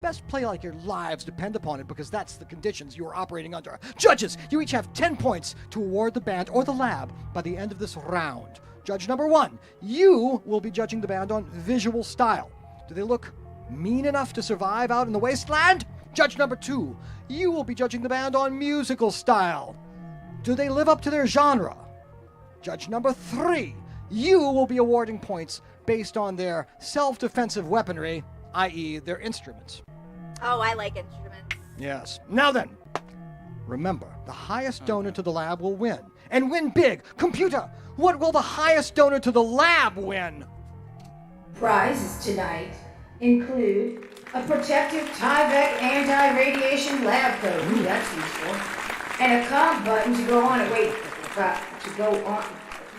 Best play like your lives depend upon it, because that's the conditions you are operating under. Judges, you each have 10 points to award the band or the lab by the end of this round. Judge number 1, you will be judging the band on visual style. Do they look mean enough to survive out in the wasteland? Judge number 2, you will be judging the band on musical style. Do they live up to their genre? Judge number 3, you will be awarding points based on their self-defensive weaponry, i.e. their instruments. Oh, I like instruments. Yes. Now then, remember, the highest donor to the lab will win. And win big. Computer, what will the highest donor to the lab win? Prizes tonight include a protective Tyvek anti-radiation lab coat. Ooh, that's useful. And a comm button to go on it. Wait, to go on.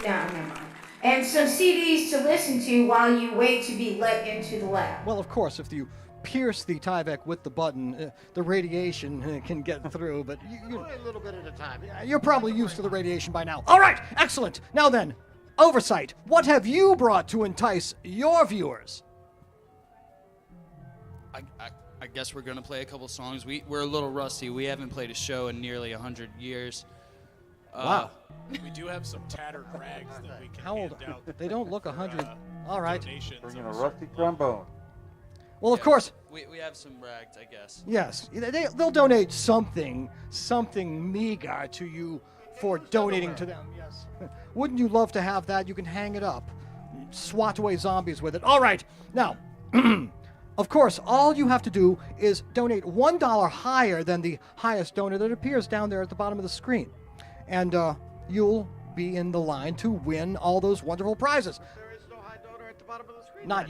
No, never mind. And some CDs to listen to while you wait to be let into the lab. Well, of course, if you pierce the Tyvek with the button, the radiation can get through, but Only a little bit at a time. you're probably used to the radiation by now. All right, excellent. Now then, Oversight, what have you brought to entice your viewers? I guess we're going to play a couple songs. We're a little rusty. We haven't played a show in nearly 100 years. Wow. We do have some tattered rags that we can How old? hand out. They don't look 100. All right. Donations Bringing of a a rusty certain trombone. Well, of course, We have some rags, I guess. yes. They'll donate something meager to you for donating to them. Yes. Wouldn't you love to have that? You can hang it up. Swat away zombies with it. All right. Now, of course, all you have to do is donate $1 higher than the highest donor that appears down there at the bottom of the screen. And you'll be in the line to win all those wonderful prizes. There is no high donor at the bottom of the screen. Not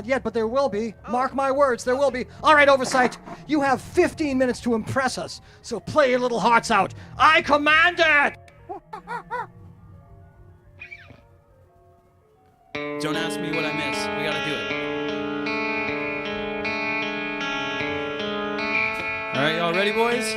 yet, but there will be. Mark my words, there will be. All right, Oversight, you have 15 minutes to impress us, so play your little hearts out. I command it! Don't ask me what I miss. We got to do it. All right, y'all ready, boys?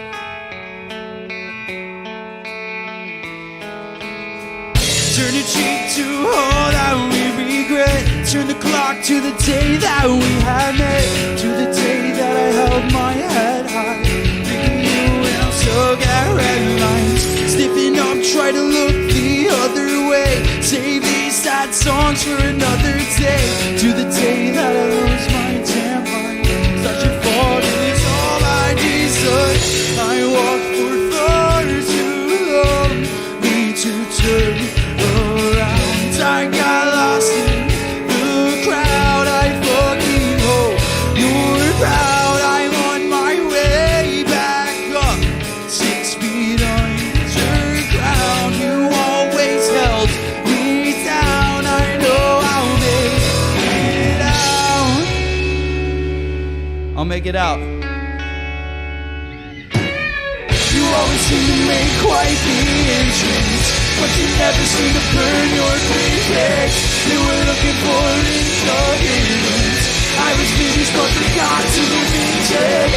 Turn your cheek to all that we regret. Turn the clock to the day that we had met. To the day that I held my head high. Thinking you and I'm so got red lines. Stiffen up, try to look the other way. Save these sad songs for another day. To the day that I lose my temper. Such a fault, it is all I deserve. I walked for far too long. Need to turn around. I got lost in the crowd. I fucking hope you're proud. I'm on my way back up. 6 feet underground. You always held me down. I know I'll make it out. I'll make it out. You always seem to make quite the entrance, but you never seem to burn your bridges. You were looking for incoherence. I was finished but forgot to mention it.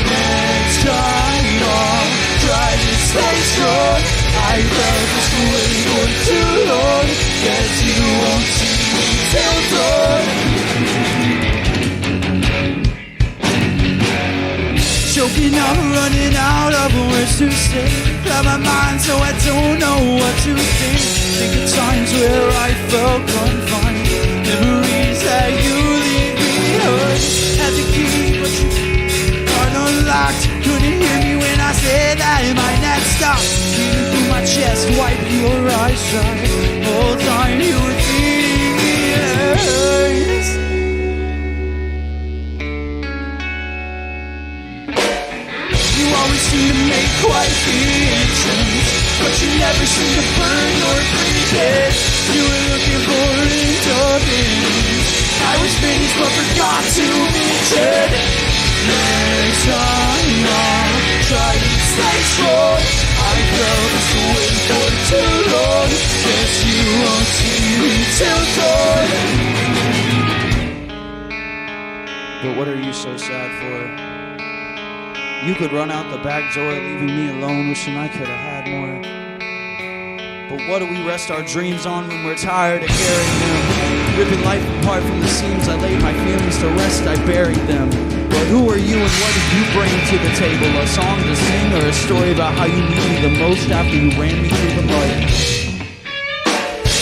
Next time I'll try to stay strong. I felt this way for too long. Guess you won't see me till dawn. Choking up, running out of words to say. Got my mind so I don't know what to think. Think of times where I felt confined. Memories that you leave behind. Had the key, but you aren't unlocked. Couldn't hear me when I said that it might not stop. Breathing through my chest, wipe your eyes dry. Whole time you were feeding me lies. You always seem to make quite the entrance, but you never seem to burn your bridges. You were looking for indulgence. I was finished but forgot to mention. Next time I'll try to stay strong. I felt this way for too long. Guess you won't see me till dawn. But what are you so sad for? You could run out the back door, leaving me alone, wishing I could have had more. But what do we rest our dreams on when we're tired of carrying them? Ripping life apart from the seams, I laid my feelings to rest, I buried them. But who are you and what did you bring to the table? A song to sing or a story about how you need me the most after you ran me through the mud?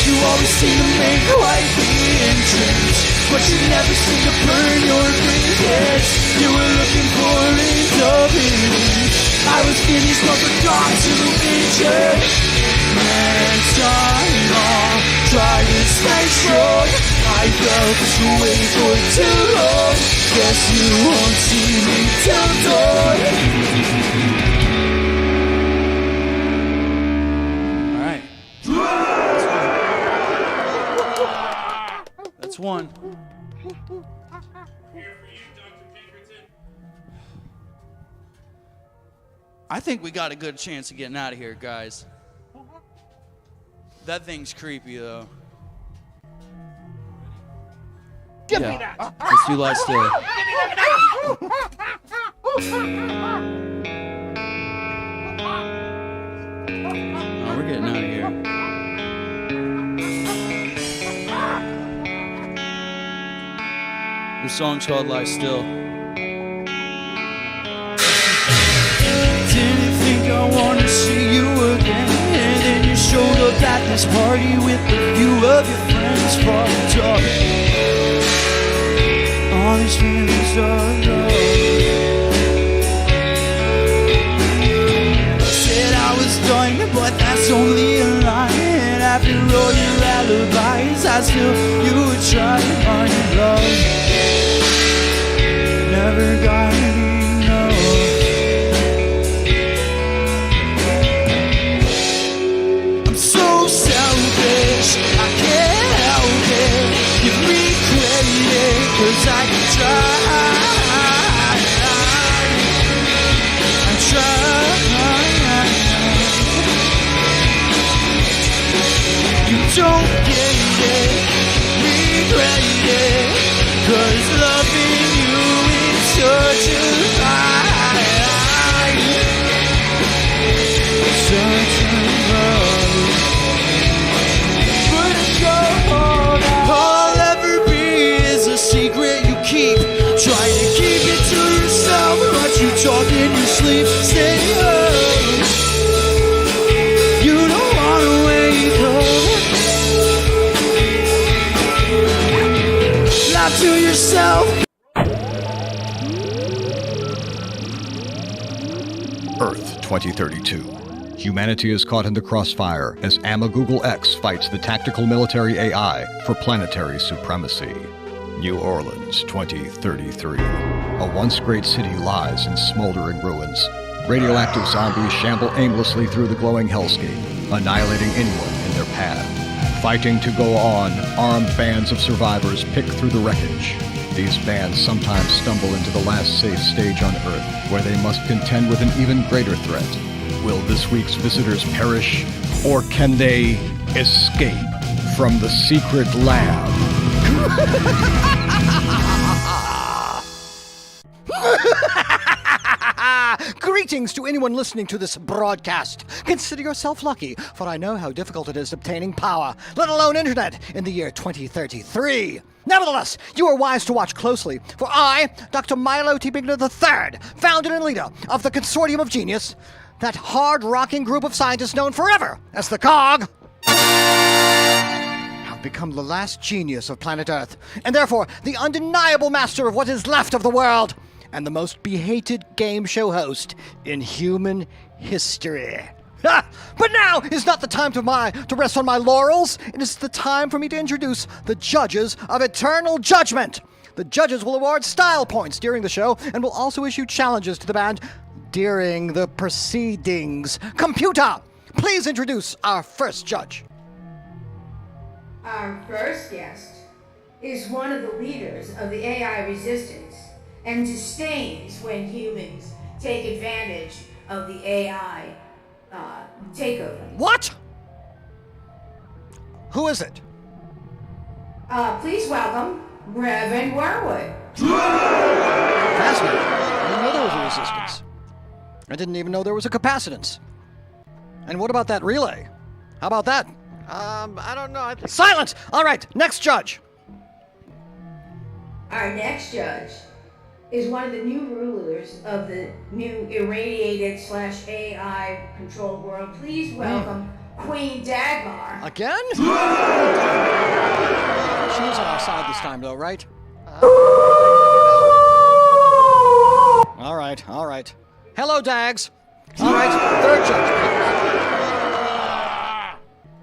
You always seem to make quite the entrance, but you never seem to burn your bridges. You were looking for independence. I was finished but forgot to mention. Man, time on, try to stay strong. I felt this way for too long. Guess you won't see me till dawn. Alright. That's one. I think we got a good chance of getting out of here, guys. That thing's creepy, though. Give me that! Let's do Lie Still. Oh, we're getting out of here. This song's called Lie Still. Didn't think I wanted to see you again, and then you showed up at this party with a few of your friends fucked up. All these feelings of love. Said I was done, but that's only a lie. And after all your alibis, I still, you would try to find love. Never got enough. I'm so selfish, I can't help it. Give me credit, 'cause I can try. I try. You don't get it, regret it, 'cause loving you is such a lie. Such a lie. But all I'll ever be is a secret you keep. Try to keep it to yourself, but you talk in your sleep. Stay up. You don't wanna wake up. Lie to yourself. Earth 2032. Humanity is caught in the crossfire as Google X fights the tactical military AI for planetary supremacy. New Orleans 2033. A once great city lies in smoldering ruins. Radioactive zombies shamble aimlessly through the glowing hellscape, annihilating anyone in their path. Fighting to go on, armed bands of survivors pick through the wreckage. These bands sometimes stumble into the last safe stage on Earth, where they must contend with an even greater threat. Will this week's visitors perish, or can they escape from the secret lab? Greetings to anyone listening to this broadcast. Consider yourself lucky, for I know how difficult it is obtaining power, let alone internet, in the year 2033. Nevertheless, you are wise to watch closely, for I, Dr. Milo T. Bigner III, founder and leader of the Consortium of Genius, that hard-rocking group of scientists known forever as the COG, have become the last genius of planet Earth, and therefore the undeniable master of what is left of the world, and the most behated game show host in human history. But now is not the time to rest on my laurels. It is the time for me to introduce the judges of Eternal Judgment. The judges will award style points during the show and will also issue challenges to the band during the proceedings. Computer, please introduce our first judge. Our first guest is one of the leaders of the AI resistance and disdains when humans take advantage of the AI takeover. What? Who is it? Please welcome Reverend Warwood. Fascinating. I didn't know there was a resistance. I didn't even know there was a capacitance. And what about that relay? How about that? I don't know. I think Silence! All right, next judge. Our next judge is one of the new rulers of the new irradiated / AI controlled world. Please welcome Queen Dagmar. Again? She is on our side this time, though, right? All right. Hello, Dags. All right, third judge.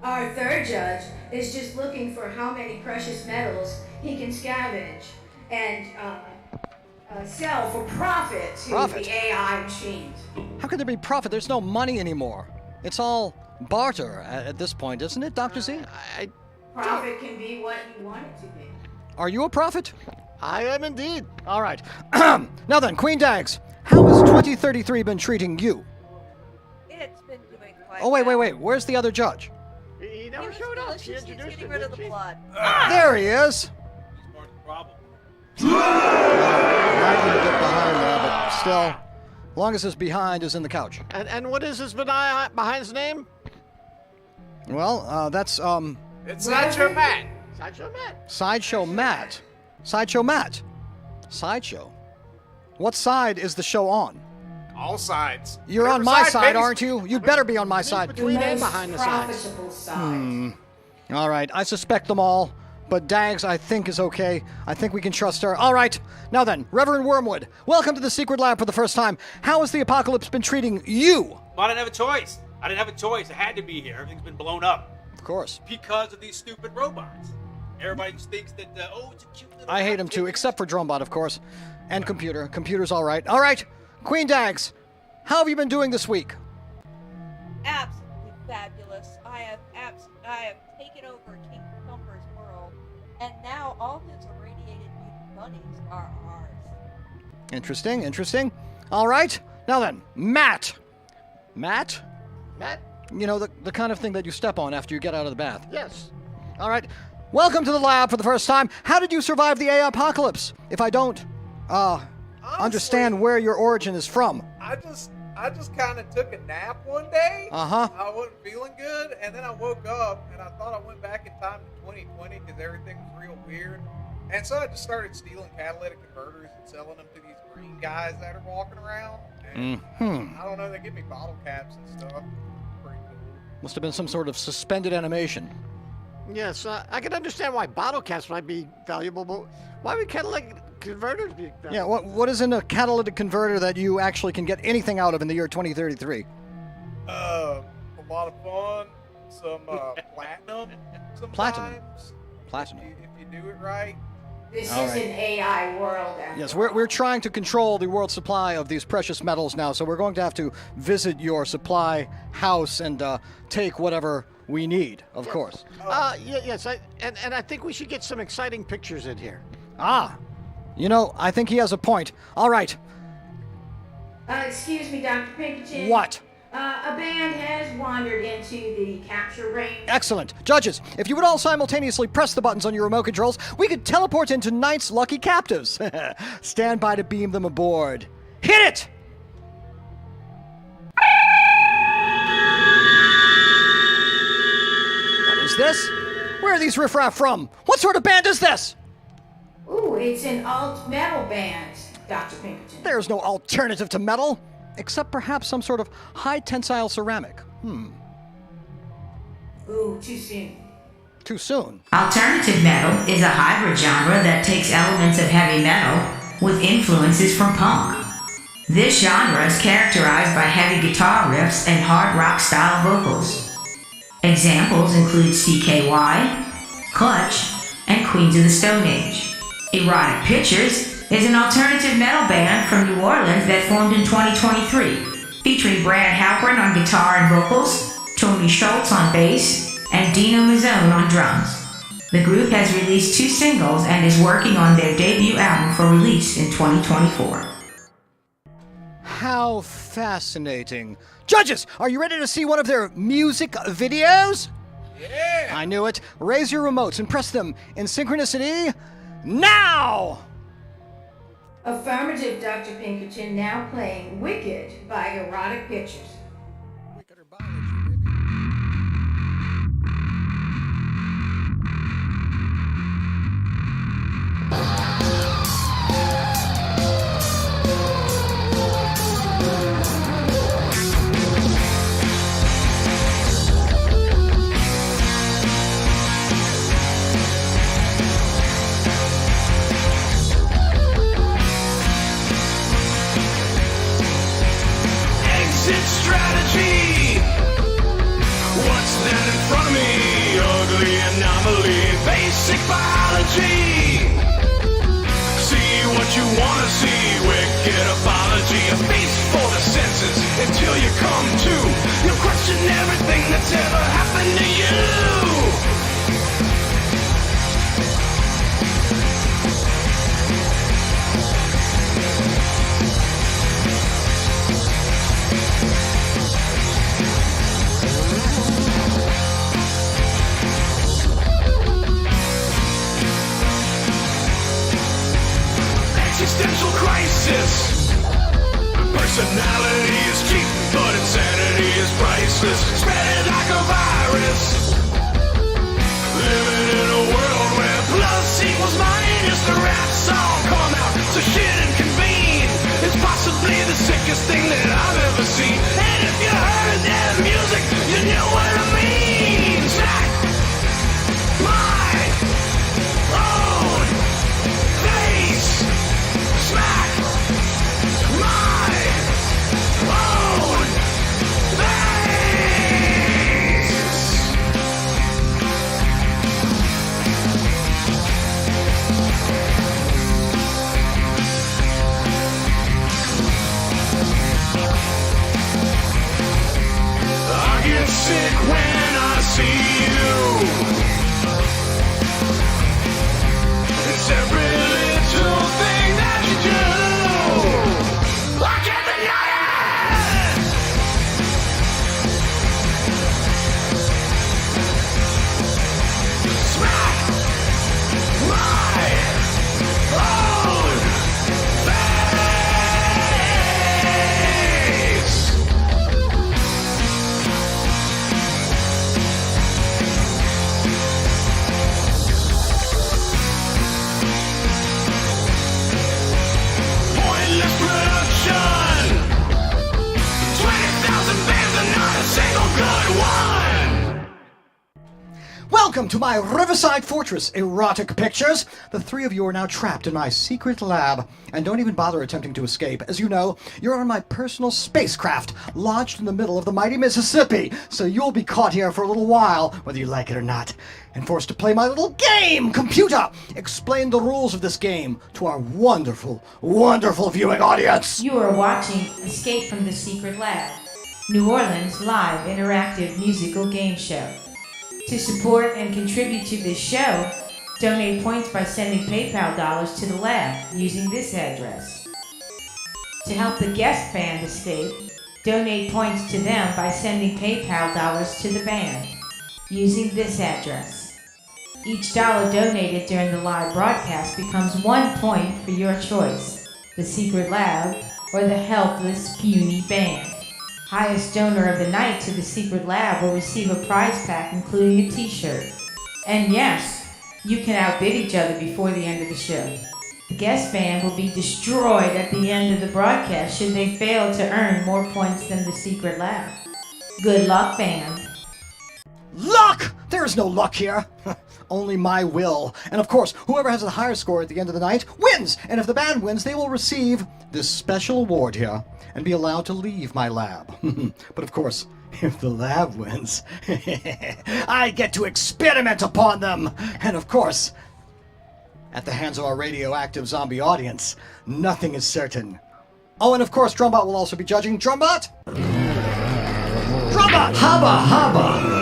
Our third judge is just looking for how many precious metals he can scavenge and sell for profit to the AI machines. How could there be profit? There's no money anymore. It's all barter at this point, isn't it, Dr. Z? Profit can be what you want it to be. Are you a prophet? I am indeed. All right. Now then, Queen Dags, how has 2033 been treating you? It's been doing quite Oh, wait. well. Where's the other judge? He He never was showed up. She delicious. He's introduced getting him, rid of didn't the she? blood. There he is. He's part of the problem. Lagging a bit behind there, but still, longest his behind is in the couch. And what is his behind his name? Well, that's, It's not your man. Sideshow Matt. Sideshow Matt. Sideshow Matt. Sideshow. What side is the show on? All sides. You're on Whatever my side, baby's- aren't you? You'd better be on my side. The Between and most behind the sides. profitable side. All right, I suspect them all, but Dags, I think, is okay. I think we can trust her. All right, now then, Reverend Wormwood, welcome to the secret lab for the first time. How has the apocalypse been treating you? Well, I didn't have a choice. I had to be here. Everything's been blown up Of course. because of these stupid robots. Everybody just thinks that, it's a cute little... I hate him too, except for Dromebot, of course. And Computer. Computer's all right. All right, Queen Dags, how have you been doing this week? Absolutely fabulous. I have taken over King Thumper's world, and now all his irradiated mutant bunnies are ours. Interesting. All right, now then, Matt. Matt? Matt? You know, the kind of thing that you step on after you get out of the bath. Yes. All right. Welcome to the lab for the first time. How did you survive the AI apocalypse? If I don't understand where your origin is from. I just kind of took a nap one day. Uh-huh. I wasn't feeling good, and then I woke up, and I thought I went back in time to 2020 because everything was real weird. And so I just started stealing catalytic converters and selling them to these green guys that are walking around. And I don't know, they give me bottle caps and stuff. Pretty cool. Must have been some sort of suspended animation. Yes, I can understand why bottle caps might be valuable, but why would catalytic converters be valuable? Yeah, what is in a catalytic converter that you actually can get anything out of in the year 2033? A lot of fun. Some platinum sometimes. Platinum. If you do it right. This All is right. an AI world. after Yes, all. we're trying to control the world supply of these precious metals now, so we're going to have to visit your supply house and take whatever we need, of course. Yes, and I think we should get some exciting pictures in here. You know, I think he has a point. All right. Excuse me, Dr. Pinkerton. What? A band has wandered into the capture range. Excellent. Judges, if you would all simultaneously press the buttons on your remote controls, we could teleport into tonight's lucky captives. Stand by to beam them aboard. Hit it! What is this? Where are these riffraff from? What sort of band is this? Ooh, it's an alt metal band, Dr. Pinkerton. There's no alternative to metal, except perhaps some sort of high tensile ceramic. Ooh, too soon. Too soon. Alternative metal is a hybrid genre that takes elements of heavy metal with influences from punk. This genre is characterized by heavy guitar riffs and hard rock style vocals. Examples include CKY, Clutch, and Queens of the Stone Age. Erotic Pictures is an alternative metal band from New Orleans that formed in 2023, featuring Brad Halpern on guitar and vocals, Tony Schultz on bass, and Dino Mazzone on drums. The group has released 2 singles and is working on their debut album for release in 2024. How fascinating. Judges, are you ready to see one of their music videos? Yeah! I knew it. Raise your remotes and press them in synchronicity now! Affirmative, Dr. Pinkerton, now playing Wicked by Erotic Pictures. Wickeder biology, baby. exit strategy. What's that in front of me? Ugly anomaly, basic biology. See what you wanna see, wicked apology. A feast for the senses until you come to. You'll question everything that's ever happened to you. Existential crisis. Personality is cheap, but insanity is priceless. Spread like a virus. Living in a world where plus equals minus. The rats all come out to shit and convene. It's possibly the sickest thing that I've ever seen. And if you heard that music, you know what I mean. Smack my own face. Smack my own face. I get sick when I see you. It's every little thing that you do. I can't deny it. Smack my own face. Pointless production. 20,000 bands and not a single good one. Welcome to my Riverside Fortress Erotic Pictures. The three of you are now trapped in my secret lab, and don't even bother attempting to escape. As you know, you're on my personal spacecraft, lodged in the middle of the mighty Mississippi, so you'll be caught here for a little while, whether you like it or not, and forced to play my little game. Computer, explain the rules of this game to our wonderful, wonderful viewing audience. You are watching Escape from the Secret Lab, New Orleans live interactive musical game show. To support and contribute to this show, donate points by sending PayPal dollars to the lab using this address. To help the guest band escape, donate points to them by sending PayPal dollars to the band using this address. Each dollar donated during the live broadcast becomes 1 point for your choice, the Secret Lab or the helpless, puny band. Highest donor of the night to the Secret Lab will receive a prize pack including a t-shirt. And yes, you can outbid each other before the end of the show. The guest band will be destroyed at the end of the broadcast should they fail to earn more points than the Secret Lab. Good luck, band. Luck! There is no luck here. Only my will. And of course, whoever has the higher score at the end of the night wins. And if the band wins, they will receive this special award here and be allowed to leave my lab. But of course, if the lab wins, I get to experiment upon them. And of course, at the hands of our radioactive zombie audience, nothing is certain. Oh, and of course, Drumbot will also be judging. Drumbot? Drumbot! Hubba hubba!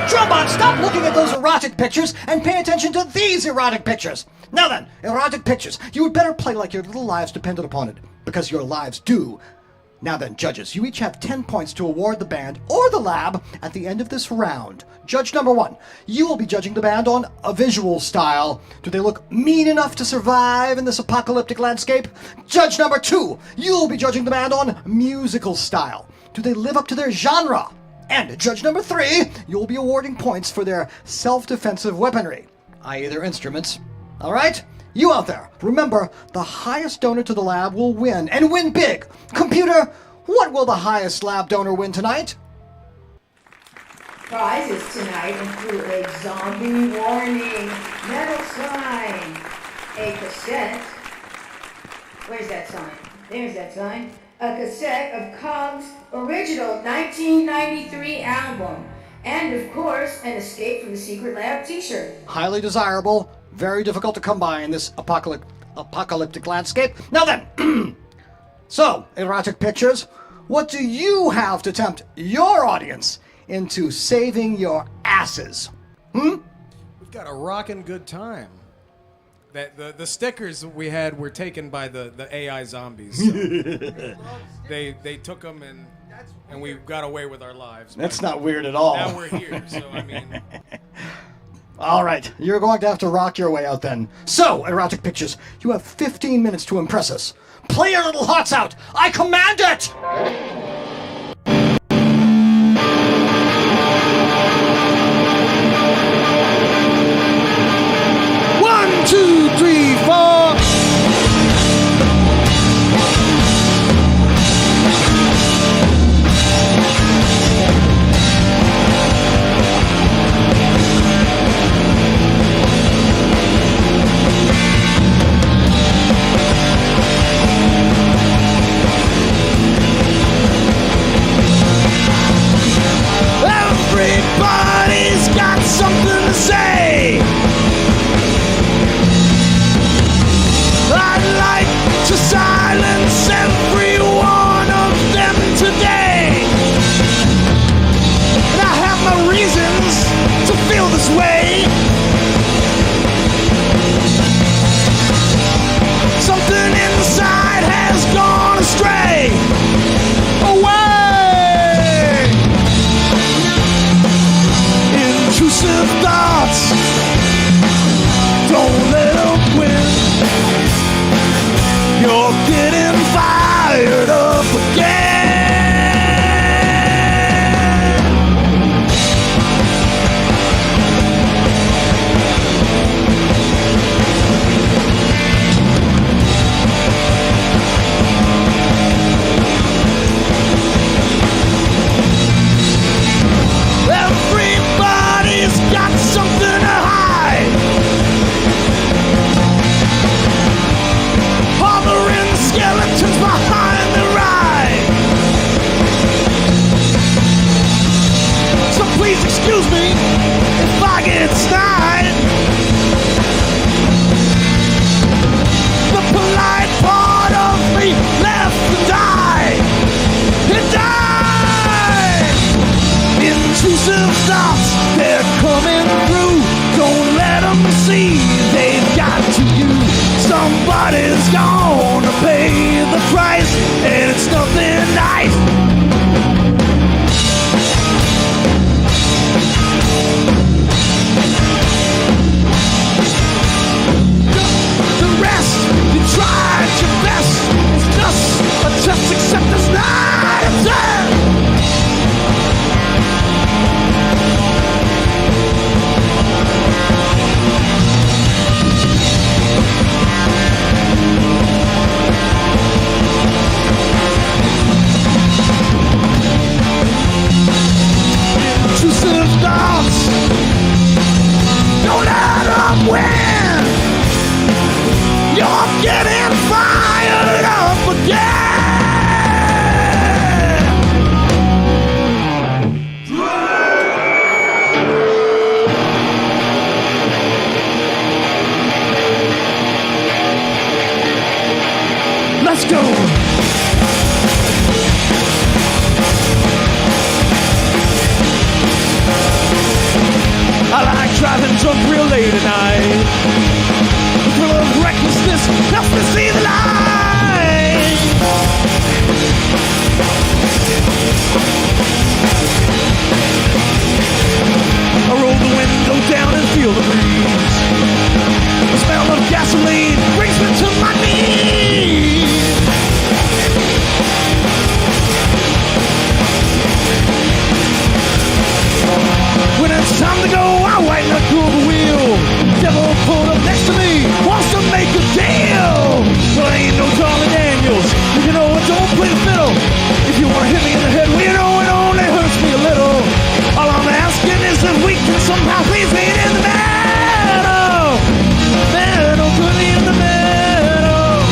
Drumbot, stop looking at those erotic pictures and pay attention to these erotic pictures. Now then, erotic pictures, you would better play like your little lives depended upon it, because your lives do. Now then, judges, you each have 10 points to award the band or the lab at the end of this round. Judge number 1, you will be judging the band on a visual style. Do they look mean enough to survive in this apocalyptic landscape? Judge number 2, you'll be judging the band on musical style. Do they live up to their genre? And judge number 3, you'll be awarding points for their self-defensive weaponry, i.e. their instruments. All right? You out there, remember, the highest donor to the lab will win, and win big. Computer, what will the highest lab donor win tonight? Prizes tonight include a zombie warning, metal sign, a cassette. Where's that sign? There's that sign. a cassette of Cog's original 1993 album, and of course, an Escape from the Secret Lab t-shirt. Highly desirable, very difficult to come by in this apocalyptic landscape. Now then, so, Erotic Pictures, what do you have to tempt your audience into saving your asses? We've got a rockin' good time. That the stickers we had were taken by the AI zombies. So they took them and we got away with our lives. That's not weird at all. Now we're here, so I mean. All right, you're going to have to rock your way out then. So, Erotic Pictures, you have 15 minutes to impress us. Play your little hearts out. I command it! 1, 2, 3, 4. Everybody's got something to say. I'd like to silence every one of them today. And I have my reasons to feel this way. Something inside has gone astray. Away! Intrusive thoughts, don't let them win. You're getting fired up again. Everybody's got something to hide. Harboring skeletons behind the ride. So please excuse me if I get snide. The polite part of me left to die. It died. Intrusive thoughts, they're coming through. Don't let them see they've got to you. Somebody's gonna pay the price, and it's nothing nice. The rest, you tried your best. It's just a test, except it's not a test. Intrusive thoughts, don't let them win. You're getting fired up again. Let's go. I like driving drunk real late at night. Full of recklessness helps me see the light. I roll the window down and feel the breeze. The smell of gasoline brings me to my knees. When it's time to go, I white knuckle the wheel. Devil pulled up next to me, wants to make a deal. Well, ain't no Charlie Daniels, you know I don't play the fiddle. If you wanna hit me in the head, well, you know it only hurts me a little. All I'm asking is if we can somehow please me in the middle. Middle, put me in the middle.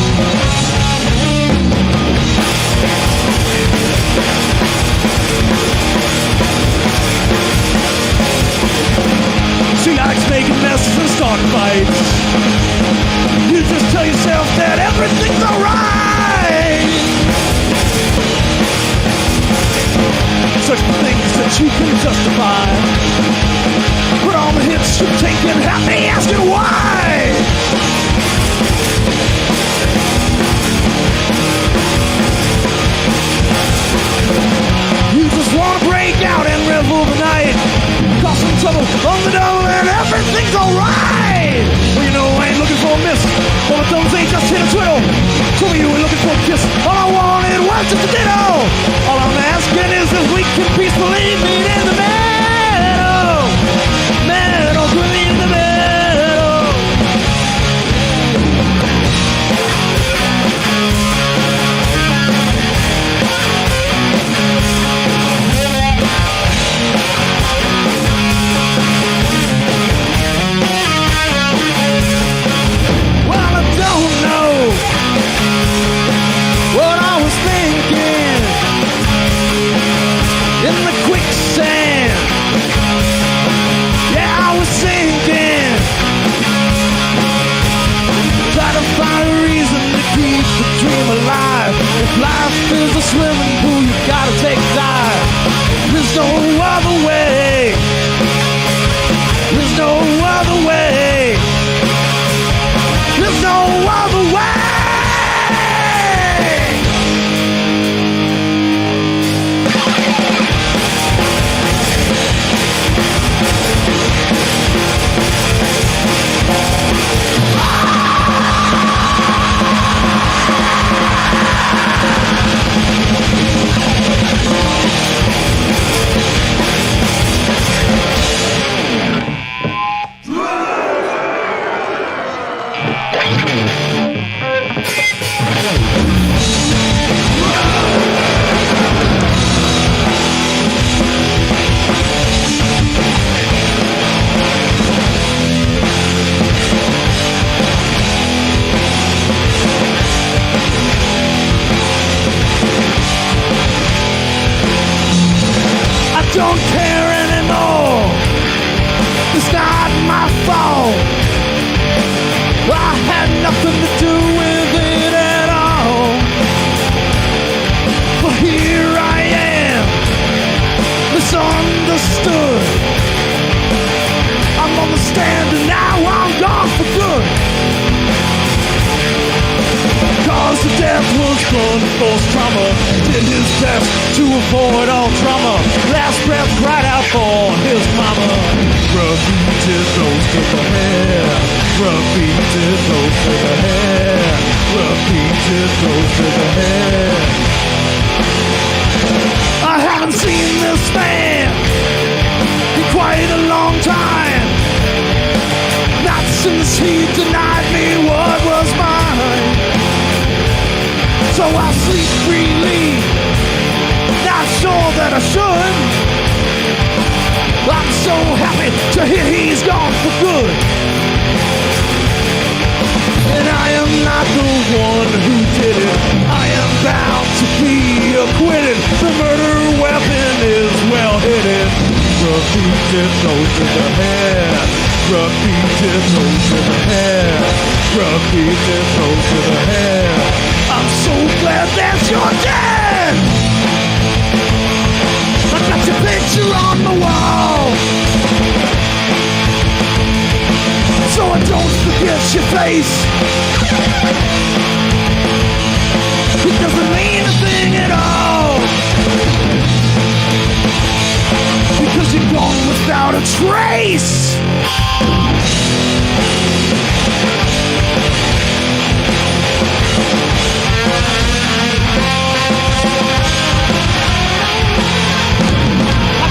wishful thinking had me asking why. You just wanna break out and revel tonight, cause some trouble on the double and everything's alright. Well, you know I ain't looking for a miss, but my thumbs ain't just hit a twiddle. So you were looking for a kiss, all I wanted was just a ditto. All I'm asking is if we can peacefully meet in the middle. Middle, in the middle. Life is a swimming pool, you gotta take a dive. There's no other way. There's no other way. There's no other way. Don't care anymore. It's not my fault. I had nothing to do with it at all. But here I am, misunderstood. I'm on the stand and now I'm gone for good. Cause the devil's gun forced trauma, did his best to avoid all trauma. Last breath cried out for his mama. Repeated blows to the head. Repeated blows to the head. Repeated blows to the head. I haven't seen this man in quite a long time. Not since he denied me what was mine. So I sleep freely, not sure that I should. I'm so happy to hear he's gone for good. And I am not the one who did it. I am bound to be acquitted. The murder weapon is well hidden. Repeated blows to the head. Repeated blows to the head. Repeated blows to the head. I'm so glad that you're dead. I got your picture on the wall, so I don't forget your face. It doesn't mean a thing at all, because you're gone without a trace.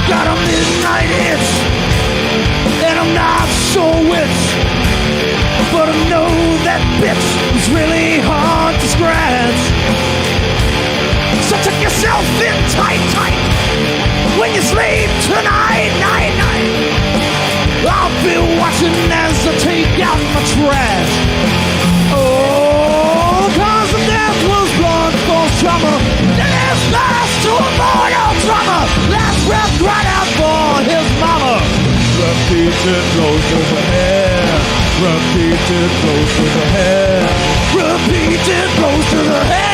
Got a midnight itch, and I'm not sure which, but I know that bitch is really hard to scratch. So tuck yourself in tight, tight, when you sleep tonight, night, night. I'll be watching as I take out my trash. Oh, cause the death was blood for trauma. It is best to avoid all trauma. Last breath right out for his mama. Repeated blows to the head. Repeated blows to the head. Repeated blows to the head.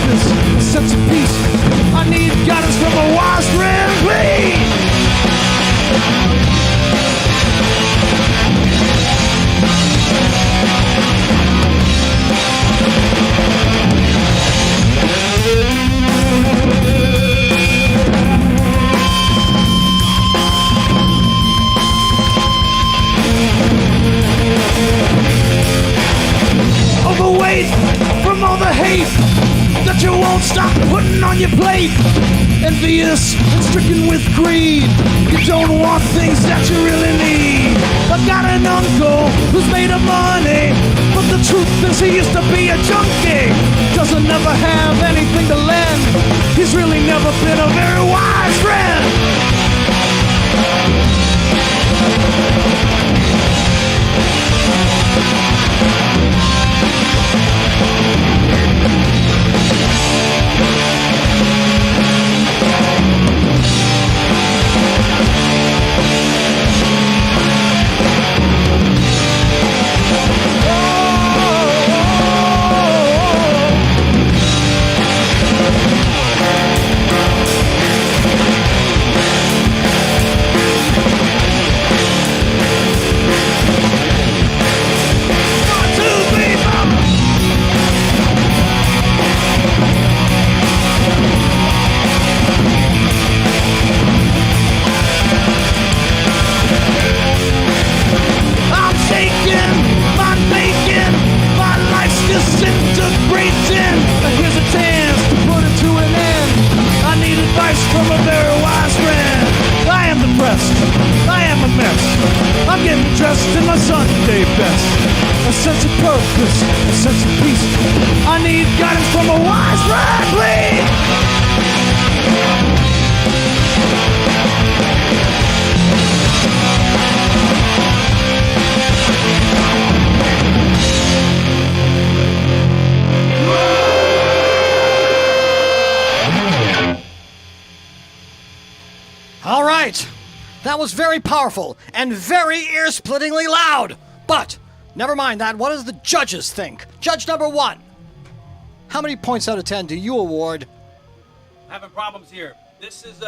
purpose, a sense of peace. I need guidance from a wise friend, please. Overweight from all the hate that you won't stop putting on your plate. Envious and stricken with greed. You don't want things that you really need. I got an uncle who's made of money, but the truth is he used to be a junkie. Doesn't never have anything to lend. He's really never been a very wise friend. Disintegrating. Here's a chance to put it to an end. I need advice from a very wise friend. I am depressed. I am a mess. I'm getting dressed in my Sunday best. A sense of purpose, a sense of peace. I need guidance from a wise friend, please. All right. That was very powerful and very ear-splittingly loud. But never mind that. What does the judges think? Judge number 1. How many points out of 10 do you award? I'm having problems here. This is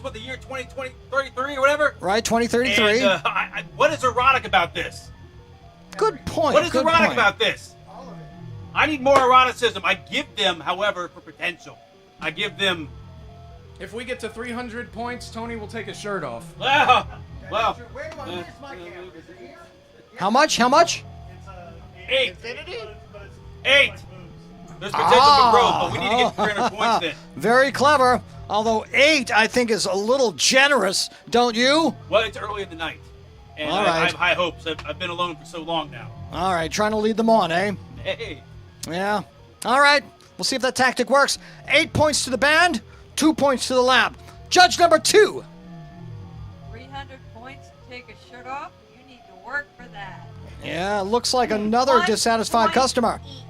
what the year 2033 or whatever. Right, 2033. And, what is erotic about this? Good point. What is good erotic point. about this? I need more eroticism. I give them, however, for potential. I give them. If we get to 300 points, Tony will take his shirt off. Well. How much? How much? 8. 8. There's potential for growth, but we need to get 300 points then. Very clever. Although 8, I think, is a little generous, don't you? Well, it's early in the night. And All I right. have high hopes. I've been alone for so long now. All right, trying to lead them on, eh? Hey. Yeah. All right. We'll see if that tactic works. 8 points to the band, 2 points to the lab. Judge number 2. 300 points to take a shirt off? You need to work for that. Yeah, looks like another 1 dissatisfied point customer. each.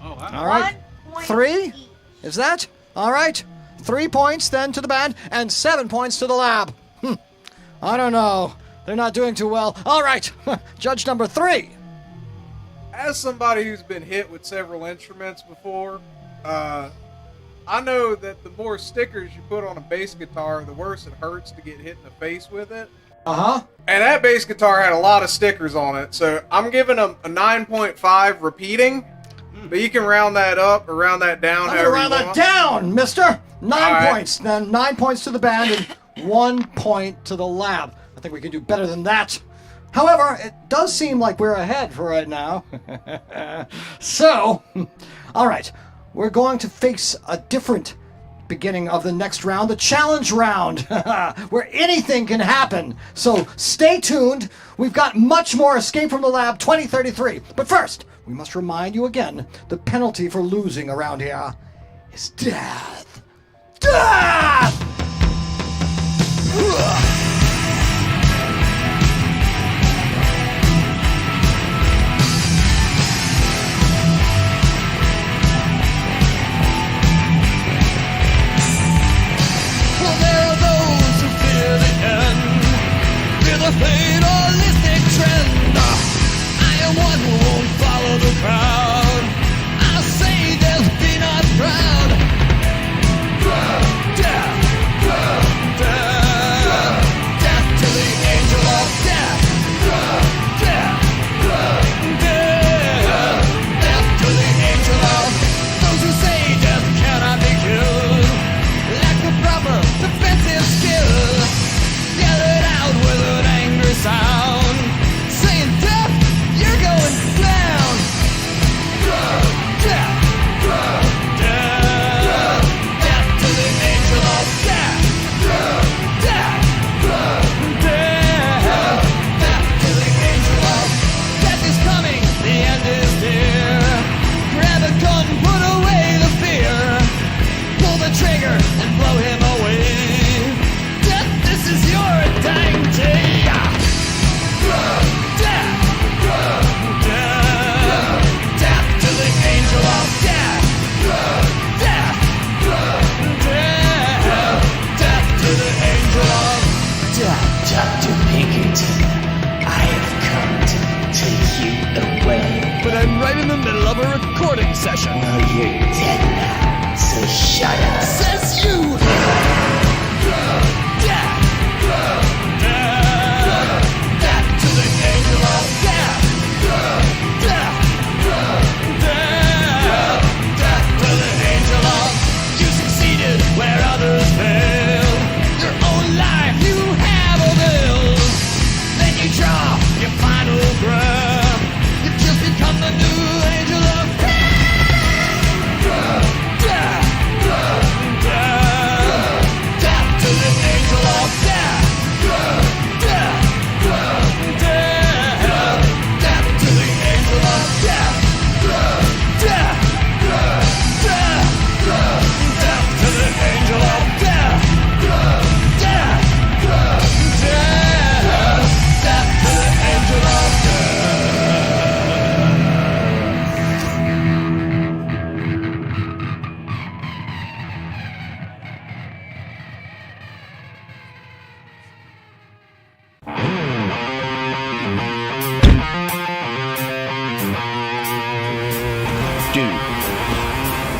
Oh, wow. All right. 1 point 3? each. Is that? All right. 3 points then to the band and 7 points to the lab. I don't know. They're not doing too well. All right. Judge number 3. As somebody who's been hit with several instruments before, I know that the more stickers you put on a bass guitar, the worse it hurts to get hit in the face with it. Uh-huh. And that bass guitar had a lot of stickers on it, so I'm giving them a 9.5 repeating, but you can round that up or round that down I'm however gonna you round want. that down, mister. 9 All right. points. Then 9 points to the band and 1 point to the lab. I think we can do better than that. However, it does seem like we're ahead for right now. So, all right. We're going to face a different beginning of the next round, the challenge round, where anything can happen. So stay tuned. We've got much more Escape from the Lab 2033. But first, we must remind you again, the penalty for losing around here is death. Death! Well, there are those who fear the end, fear the fatalistic trend. I am one who won't follow the crowd. I say death be not proud.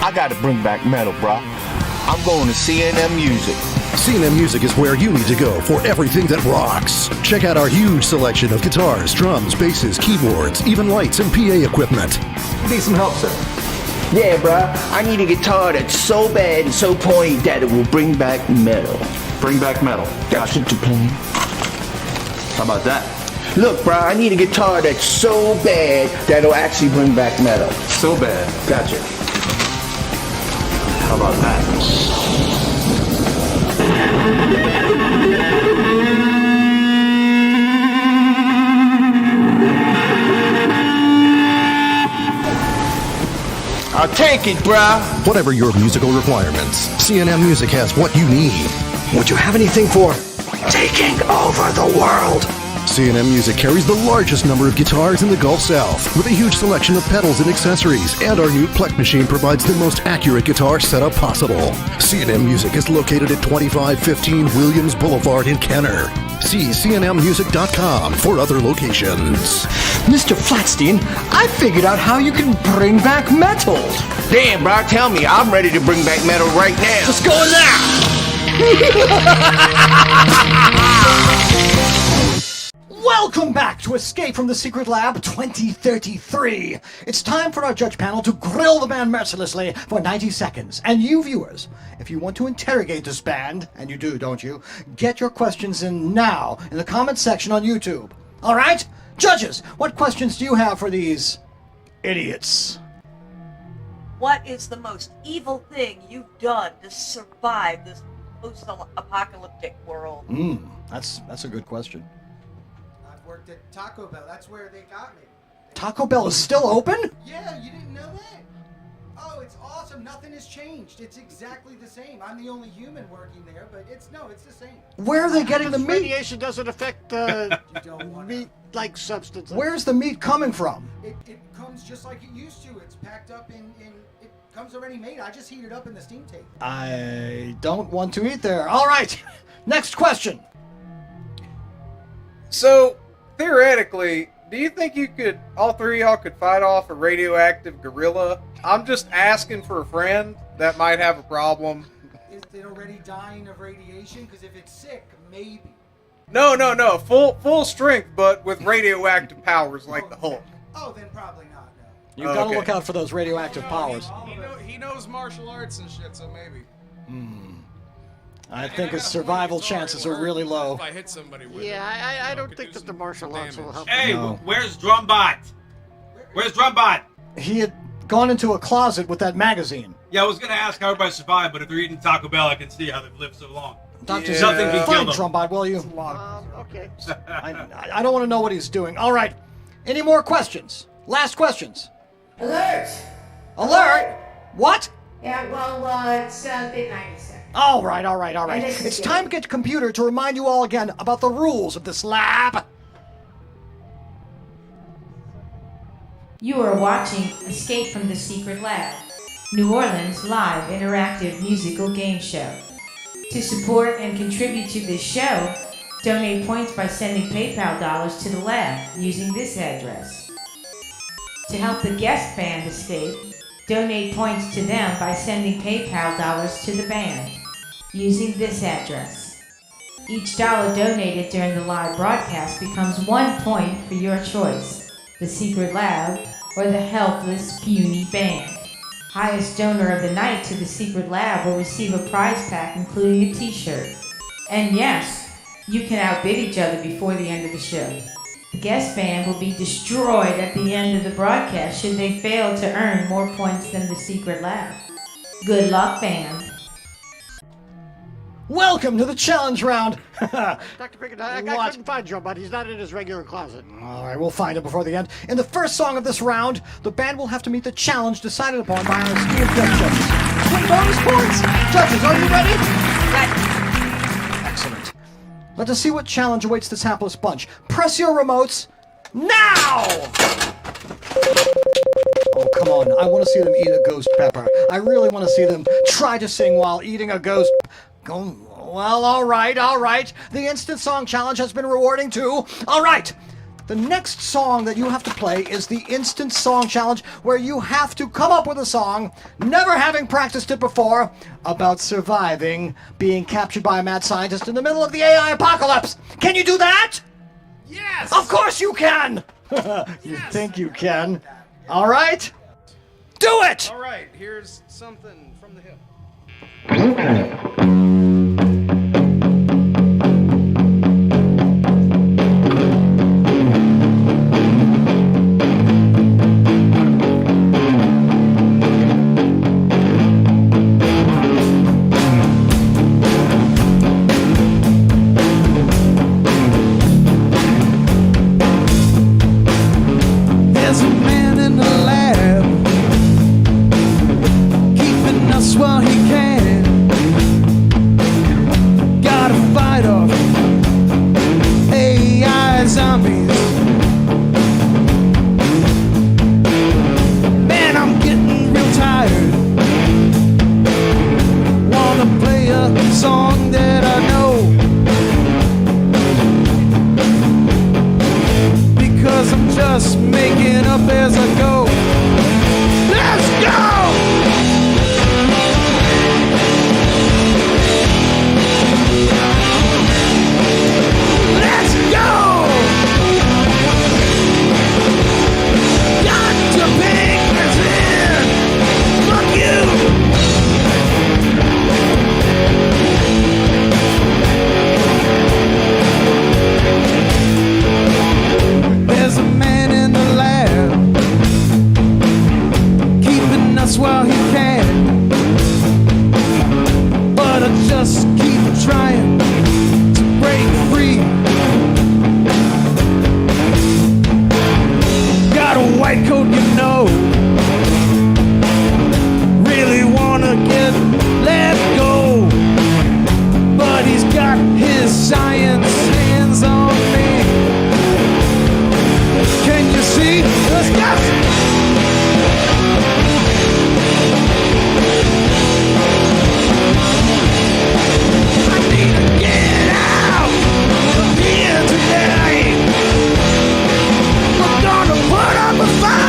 I gotta bring back metal, bruh. I'm going to CNN Music. CNN Music is where you need to go for everything that rocks. Check out our huge selection of guitars, drums, basses, keyboards, even lights and PA equipment. Need some help, sir? Yeah, bruh. I need a guitar that's so bad and so pointy that it will bring back metal. Bring back metal. Got you to play. How about that? Look, bruh, I need a guitar that's so bad that it'll actually bring back metal. So bad. Gotcha. How about that? I'll take it, bruh. Whatever your musical requirements, CNN Music has what you need. Would you have anything for taking over the world? CNN Music carries the largest number of guitars in the Gulf South, with a huge selection of pedals and accessories, and our new Plec machine provides the most accurate guitar setup possible. CNN Music is located at 2515 Williams Boulevard in Kenner. See cnmmusic.com for other locations. Mr. Flatstein, I figured out how you can bring back metal. Damn, bro, tell me. I'm ready to bring back metal right now. Let's go now. Welcome back to Escape from the Secret Lab 2033. It's time for our judge panel to grill the band mercilessly for 90 seconds. And you viewers, if you want to interrogate this band, and you do, don't you, get your questions in now in the comments section on YouTube. All right? Judges, what questions do you have for these idiots? What is the most evil thing you've done to survive this post-apocalyptic world? That's a good question. I've worked at Taco Bell. That's where they got me. Taco Bell is still open? Yeah, you didn't know that? Oh, it's awesome. Nothing has changed. It's exactly the same. I'm the only human working there, but it's the same. Where are they getting the meat? Radiation doesn't affect meat-like substances. Where's the meat coming from? It comes just like it used to. It's packed up in it comes already made. I just heat it up in the steam tape. I don't want to eat there. All right. Next question. So, theoretically, do you think all three of y'all could fight off a radioactive gorilla? I'm just asking for a friend that might have a problem. Is it already dying of radiation? Because if it's sick, maybe. No. Full strength, but with radioactive powers like the Hulk. Oh, then probably not, no. You've got to look out for those radioactive powers. He knows martial arts and shit, so maybe. I think his survival chances are really low. If I hit somebody with Yeah, I don't think that the martial arts will help. Hey, No. where's Drumbot? Where's Drumbot? He had gone into a closet with that magazine. Yeah, I was gonna ask how everybody survived, but if they're eating Taco Bell, I can see how they've lived so long. Dr. Yeah. Nothing can kill Find them. Drumbot, will you? Okay. I don't want to know what he's doing. All right. Any more questions? Last questions. Alert! Alert! What? Yeah, well, it's bit 97. All right. And this is It's good. time to get the computer to remind you all again about the rules of this lab. You are watching Escape from the Secret Lab, New Orleans live interactive musical game show. To support and contribute to this show, donate points by sending PayPal dollars to the lab using this address. To help the guest band escape, donate points to them by sending PayPal dollars to the band using this address. Each dollar donated during the live broadcast becomes 1 point for your choice, the Secret Lab or the helpless, puny band. Highest donor of the night to the Secret Lab will receive a prize pack including a t-shirt. And yes, you can outbid each other before the end of the show. The guest band will be destroyed at the end of the broadcast should they fail to earn more points than the Secret Lab. Good luck, band. Welcome to the challenge round. Dr. Pickett, I What? couldn't find Drumbot. He's not in his regular closet. All right, we'll find him before the end. In the first song of this round, the band will have to meet the challenge decided upon by our esteemed guest judges. Win bonus points! Judges, are you ready? Excellent. Let us see what challenge awaits this hapless bunch. Press your remotes now! Oh, come on. I want to see them eat a ghost pepper. I really want to see them try to sing while eating a ghost... Well, all right. The instant song challenge has been rewarding too. All right. The next song that you have to play is the Instant Song Challenge, where you have to come up with a song, never having practiced it before, about surviving being captured by a mad scientist in the middle of the AI apocalypse. Can you do that? Yes! Of course you can! You think you can. All right? Do it! All right, here's something from the hip. There's a man in the lab, keeping us while he can. Gotta fight off AI zombies. Man, I'm getting real tired. Wanna play a song that I know, because I'm just making up as I go. Let's go! Let's go! Got to pick this in. Fuck you! There's a man in the lab, keeping us while he can. But I just keep trying to break free. Got a white coat, you know. Really wanna get let go, but he's got his science hands on me. Can you see? Let's go! I need to get out of here today. We're gonna put up a fight.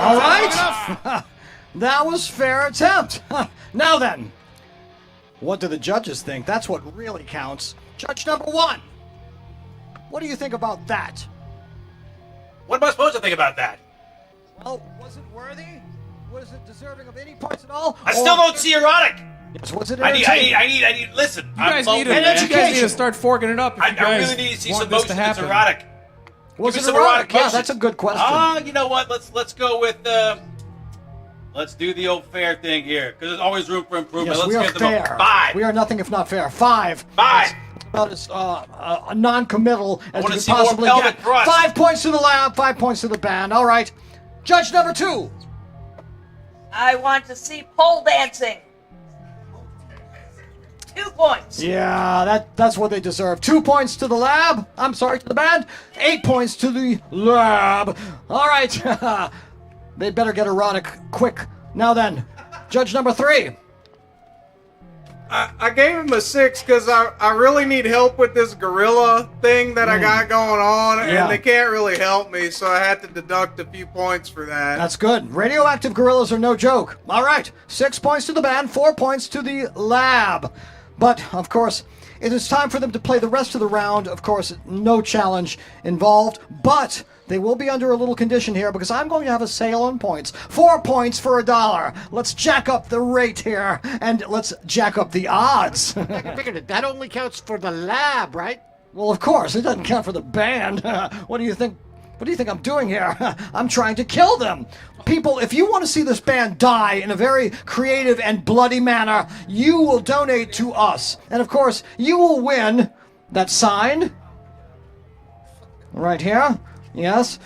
All right? That was fair attempt. Now then, what do the judges think? That's what really counts. Judge number one, what do you think about that? What am I supposed to think about that? Well, was it worthy? Was it deserving of any points at all? I still don't see erotic. Yes, was it I need. entertaining? Listen, You guys, I'm need low, to, man. you guys need to start forking it up if I you guys really need to see want some this motion to that's happen. erotic. Was Give it me some erotic? motion. Yeah, that's a good question. You know what? Let's go with let's do the old fair thing here because there's always room for improvement. Yes, we Let's are give them fair. a 5. We are nothing if not fair. 5. 5. About as non-committal as you wanna could see more possibly pelvic get. thrust. 5 points to the lab, 5 points to the band. All right. Judge number 2. I want to see pole dancing. 2 points. Yeah, that's what they deserve. 2 points to the lab. I'm sorry, to the band. 8 points to the lab. All right. They better get erotic quick. Now then, judge number 3. I gave him a 6 because I really need help with this gorilla thing that I got going on, Yeah. and they can't really help me, so I had to deduct a few points for that. That's good. Radioactive gorillas are no joke. All right. 6 points to the band, 4 points to the lab. But, of course, It is time for them to play the rest of the round. Of course, no challenge involved, but they will be under a little condition here because I'm going to have a sale on points. 4 points for $1. Let's jack up the rate here, and let's jack up the odds. I figured that only counts for the lab, right? Well, of course, it doesn't count for the band. What do you think? What do you think I'm doing here? I'm trying to kill them. People, if you want to see this band die in a very creative and bloody manner, you will donate to us. And of course, you will win that sign right here. Yes.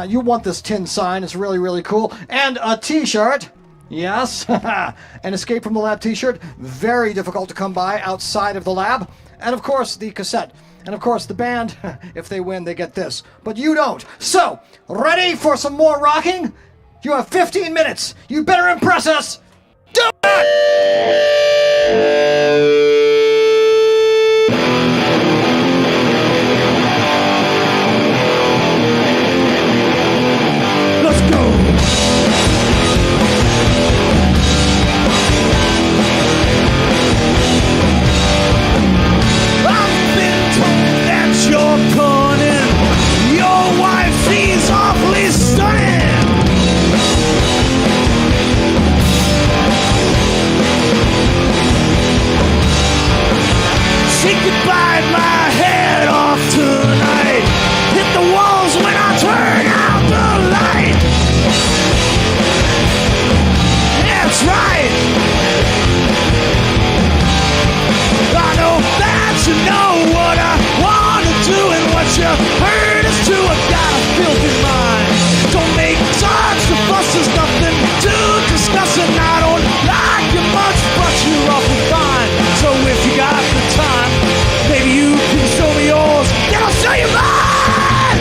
You want this tin sign. It's really, really cool. And a t-shirt. Yes. An Escape from the Lab t-shirt. Very difficult to come by outside of the lab. And of course, the cassette. And of course, the band, if they win, they get this. But you don't. So, ready for some more rocking? You have 15 minutes. You better impress us. Do it! Bite my head off tonight. Hit the walls when I turn out the light. That's right. I know that you know what I want to do, and what you heard is true. I got a filthy mind. Don't make such a fuss. There's nothing to discuss, and I don't like you much, but you're awful fine. So if you got the time, maybe you can show me yours, then I'll show you mine!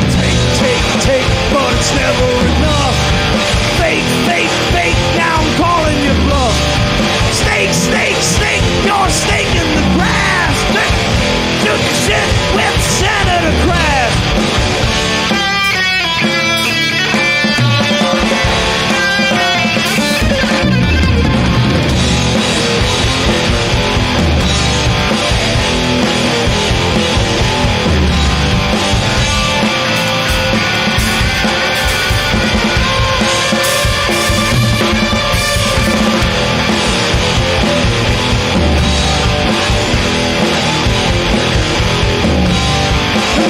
Take, but it's never enough. Fake, now I'm calling you bluff. Snake, you're a snake in the grass. Shoot the shit with Senator Crash.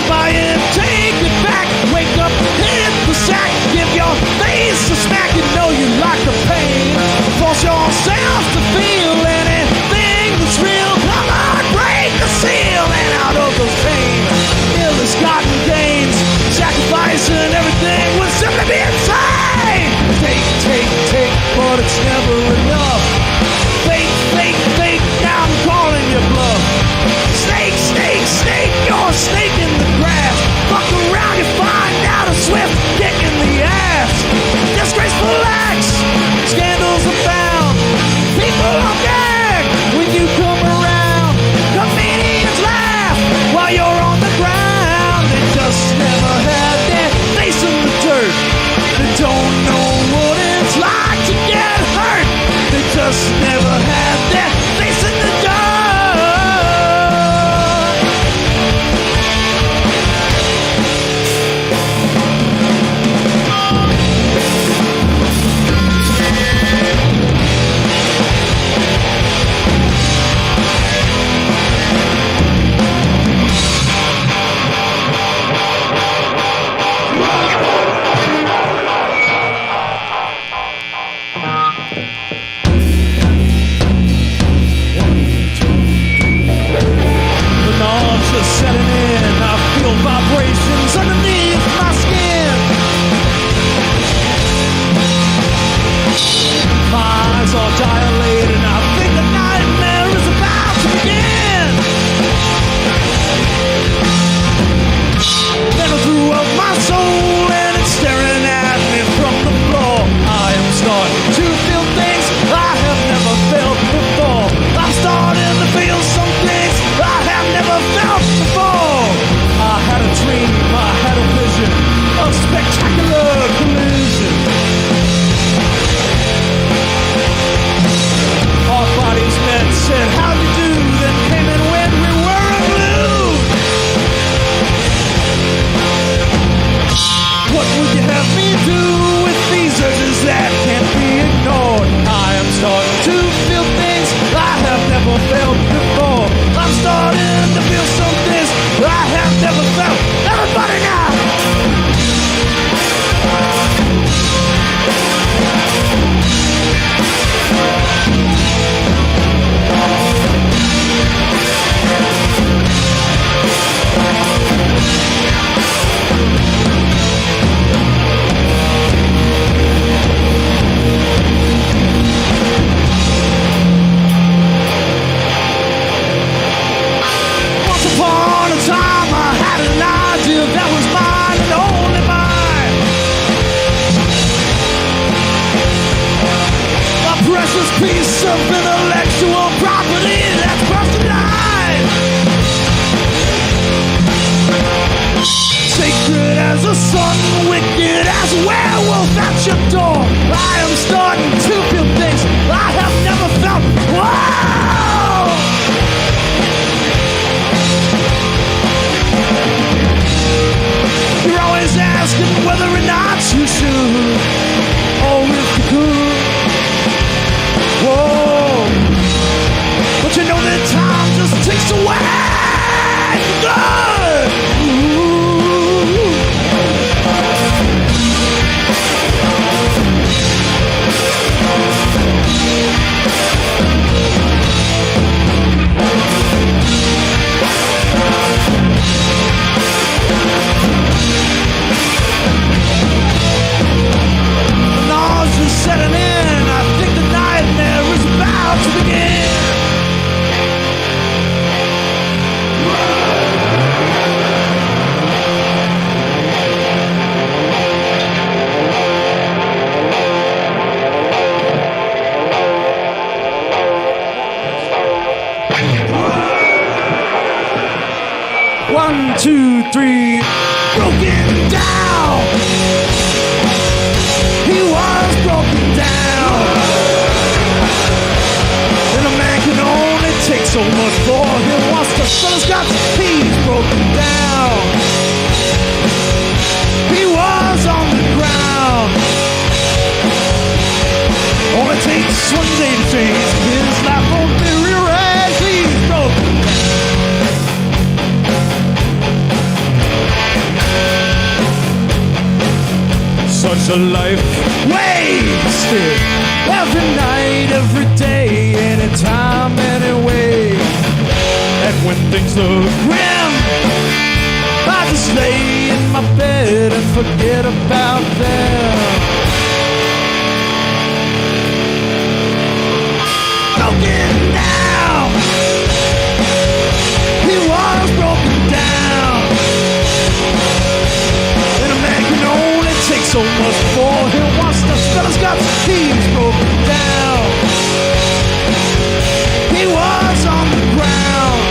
Buy it, take it back, wake up, hit the sack, give your face a smack, you know you like the pain. Force yourself to feel anything that's real. Come on, break the seal, and out of those pains, ill-gotten gains, sacrificing everything would simply be insane. Take, but it's never enough. Fake, now I'm calling you bluff. Snake, you're a snake in the grass. Fuck around, you find out a swift kick in the ass. Disgraceful acts, scandals abound. People will gag when you come around. Comedians laugh while you're on the ground. They just never had their face in the dirt. They don't know what it's like to get hurt. They just never had their face in the dirt. Setting in, I feel vibrations underneath my skin. My eyes are dilated, I think the nightmare is about to begin. Then I threw up my soul and it's staring at me from the floor. I am starting to feel things I have never felt before. I'm starting to feel some things I have never felt before. I had a dream, I had a vision, a spectacular collision. spaceship door. I am starting to feel things I have never felt. Whoa! You're always asking whether or not you should, or if you could. Whoa! But you know that time just takes away the good. Ooh. Nausea's setting in. I think the nightmare is about to begin. One, two, three, broken down. He was broken down. And a man can only take so much for him. Once the sun's got he's broken down. He was on the ground. Only takes one day to change his life won't be rearranged. He's broken down. Such a life wasted. Every night, every day, anytime, anyway. And when things look grim, I just lay in my bed and forget about them. Broken down. He was broken down. And a man can only take so much for him. Once the fella's got he's broken down. He was on the ground.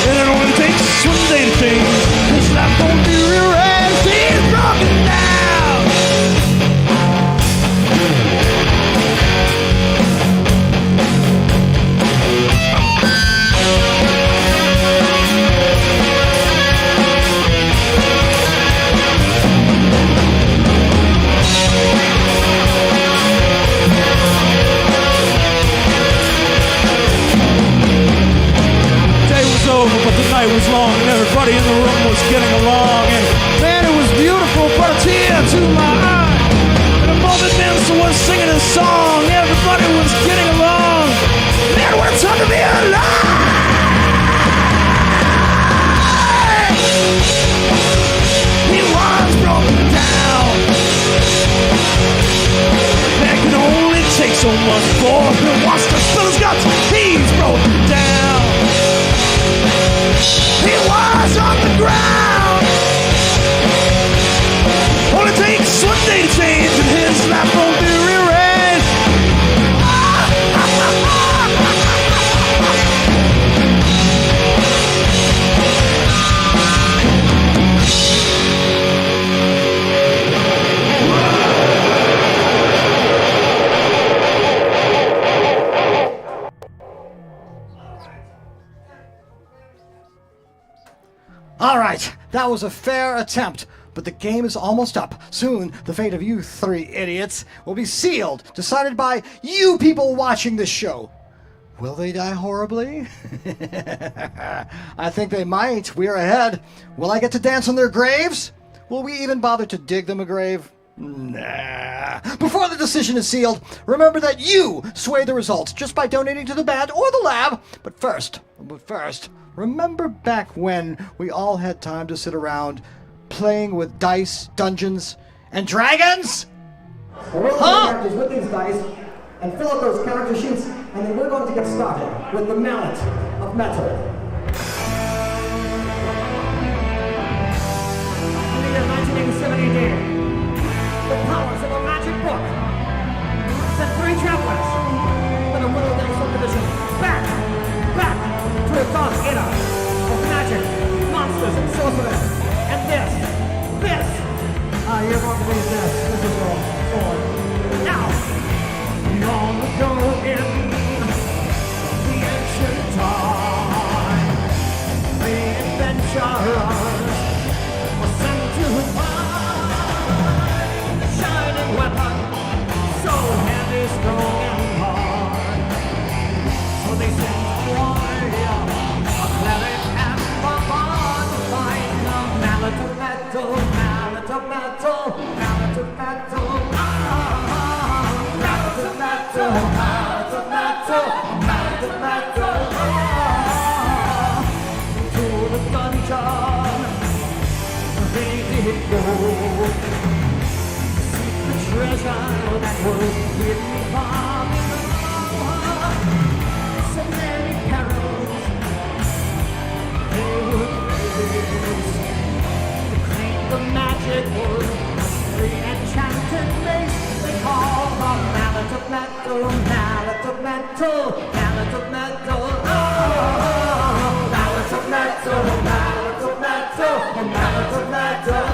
And it only takes one day to change. His life won't be rearranged. He's broken down. Over, but the night was long and everybody in the room was getting along. And man, it was beautiful, brought a tear to my eye. And a moment Minster was singing a song. Everybody was getting along. Man, what a time to be alive! He was broken down. Man can only take so much for him. Once the spiller's got he's broken down. He was on the ground. Only takes one day to change, and his life won't be rearranged. All right, that was a fair attempt, but the game is almost up. Soon, the fate of you three idiots will be sealed, decided by you people watching this show. Will they die horribly? I think they might. We're ahead. Will I get to dance on their graves? Will we even bother to dig them a grave? Nah. Before the decision is sealed, remember that you sway the results just by donating to the band or the lab. But first, remember back when we all had time to sit around playing with dice, Dungeons, and Dragons? Roll the characters with these dice and fill out those character sheets, and then we're going to get started with the mallet of metal. In the year 1987 AD, the powers of a magic book sent 3 travelers from the Willowdale subdivision back to a dark era of magic, monsters, and sorcerers. And this, you're going to be gold. Seek the treasure that was hidden far below. So many perils they would face to claim the magic wood, the enchanted mace they call the mallet of metal, mallet of metal, mallet of metal. Oh, mallet of metal, mallet of metal, mallet of metal.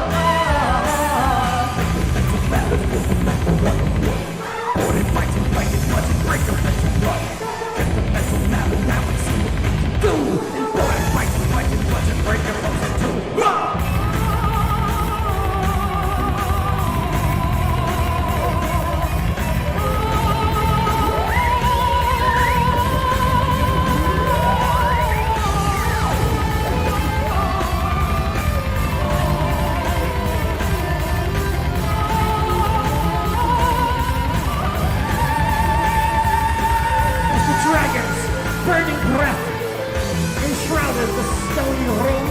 Burning breath enshrouded the stony room.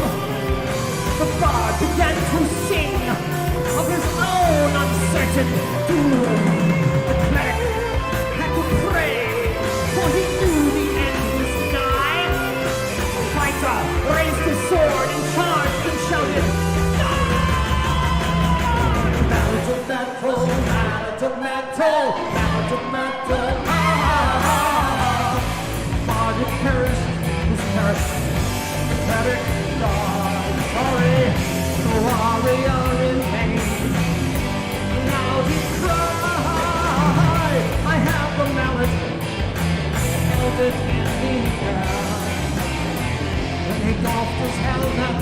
The bard began to sing of his own uncertain doom. The cleric had to pray, for he knew the end was nigh. The fighter raised his sword and charged and shouted, mallet of metal, mallet of metal, mallet of metal. The perished, who's perished. The cleric died, sorry, the warrior remained. Now he cried, I have the mallet, held it in the air. When he doffed his helmet,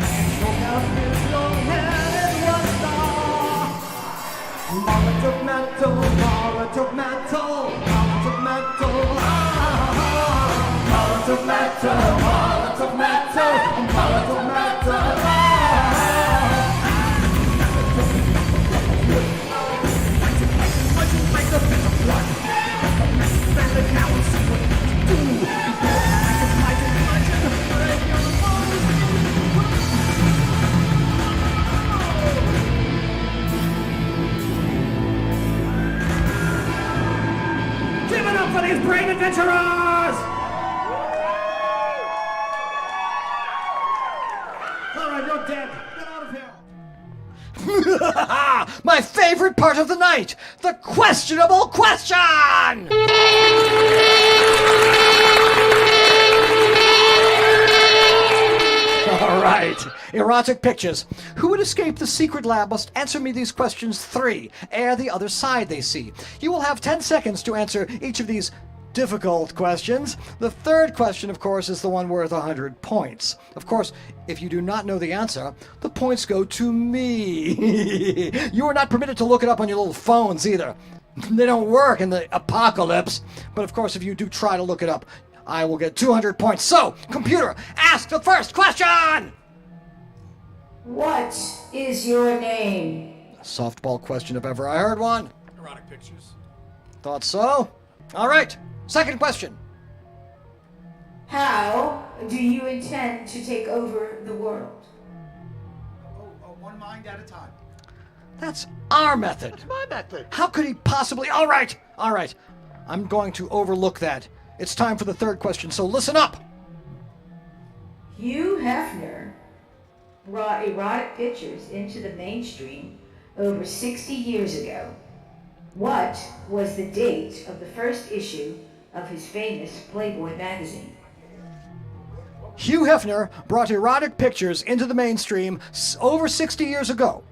and shook out his long hair, it was the mallet of metal, mallet of metal, mallet of metal. Mallet of metal, mallet of metal, mallet of metal. Give it up for these brave adventurers! You're dead. Get out of here. My favorite part of the night, the questionable question! All right, Erotic Pictures. Who would escape the secret lab must answer me these questions 3, ere the other side they see. You will have 10 seconds to answer each of these difficult questions. The third question, of course, is the one worth 100 points. Of course, if you do not know the answer, the points go to me. You are not permitted to look it up on your little phones either. They don't work in the apocalypse. But of course, if you do try to look it up, I will get 200 points. So, computer, ask the first question! What is your name? A softball question if ever I heard one. Erotic Pictures. Thought so. All right. Second question. How do you intend to take over the world? One mind at a time. That's our method. That's my method. How could he possibly... All right. I'm going to overlook that. It's time for the third question, so listen up. Hugh Hefner brought erotic pictures into the mainstream over 60 years ago. What was the date of the first issue of his famous Playboy magazine? Hugh Hefner brought erotic pictures into the mainstream over 60 years ago.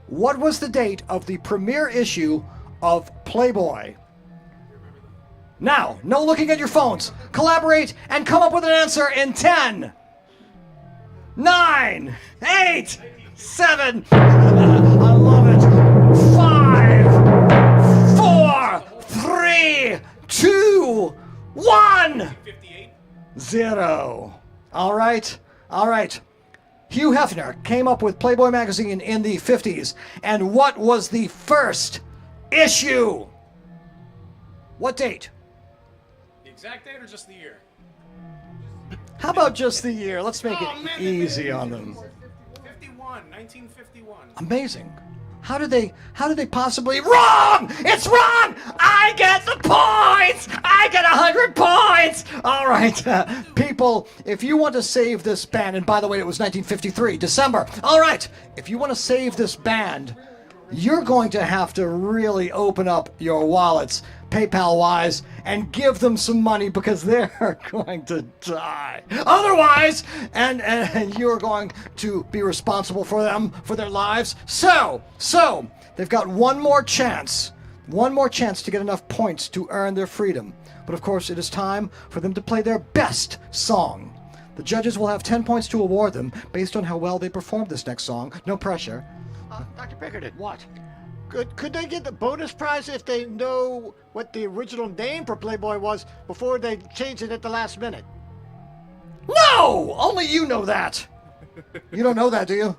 What was the date of the premiere issue of Playboy? Now, no looking at your phones. Collaborate and come up with an answer in 10, 9, 8, 7, I love it, 5, 4, 3, 2, 1, 0. All right. Hugh Hefner came up with Playboy magazine in the 50s. And what was the first issue? What date? The exact date or just the year? How about just the year? Let's make it easy on them. 51. 1951. Amazing. How did they possibly wrong? It's wrong! I get the points! I get 100 points! All right, people, if you want to save this band, and by the way, it was 1953, December. All right, if you want to save this band, you're going to have to really open up your wallets, PayPal-wise, and give them some money because they're going to die. Otherwise, and you're going to be responsible for them, for their lives. So, they've got one more chance to get enough points to earn their freedom. But of course, it is time for them to play their best song. The judges will have 10 points to award them based on how well they performed this next song. No pressure. Dr. Pickerton. What? Could they get the bonus prize if they know what the original name for Playboy was before they change it at the last minute? No! Only you know that. You don't know that, do you?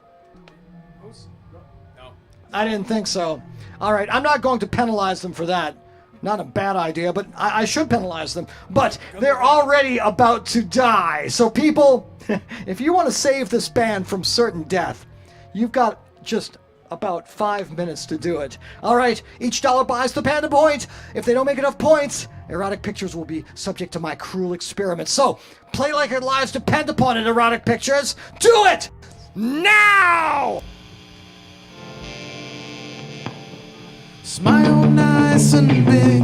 No. I didn't think so. All right, I'm not going to penalize them for that. Not a bad idea, but I should penalize them. But they're already about to die. So people, if you want to save this band from certain death, you've got just about 5 minutes to do it. All right, each dollar buys the band a point. If they don't make enough points, Erotic Pictures will be subject to my cruel experiment. So, play like your lives depend upon it, Erotic Pictures. Do it! Now! Smile nice and big.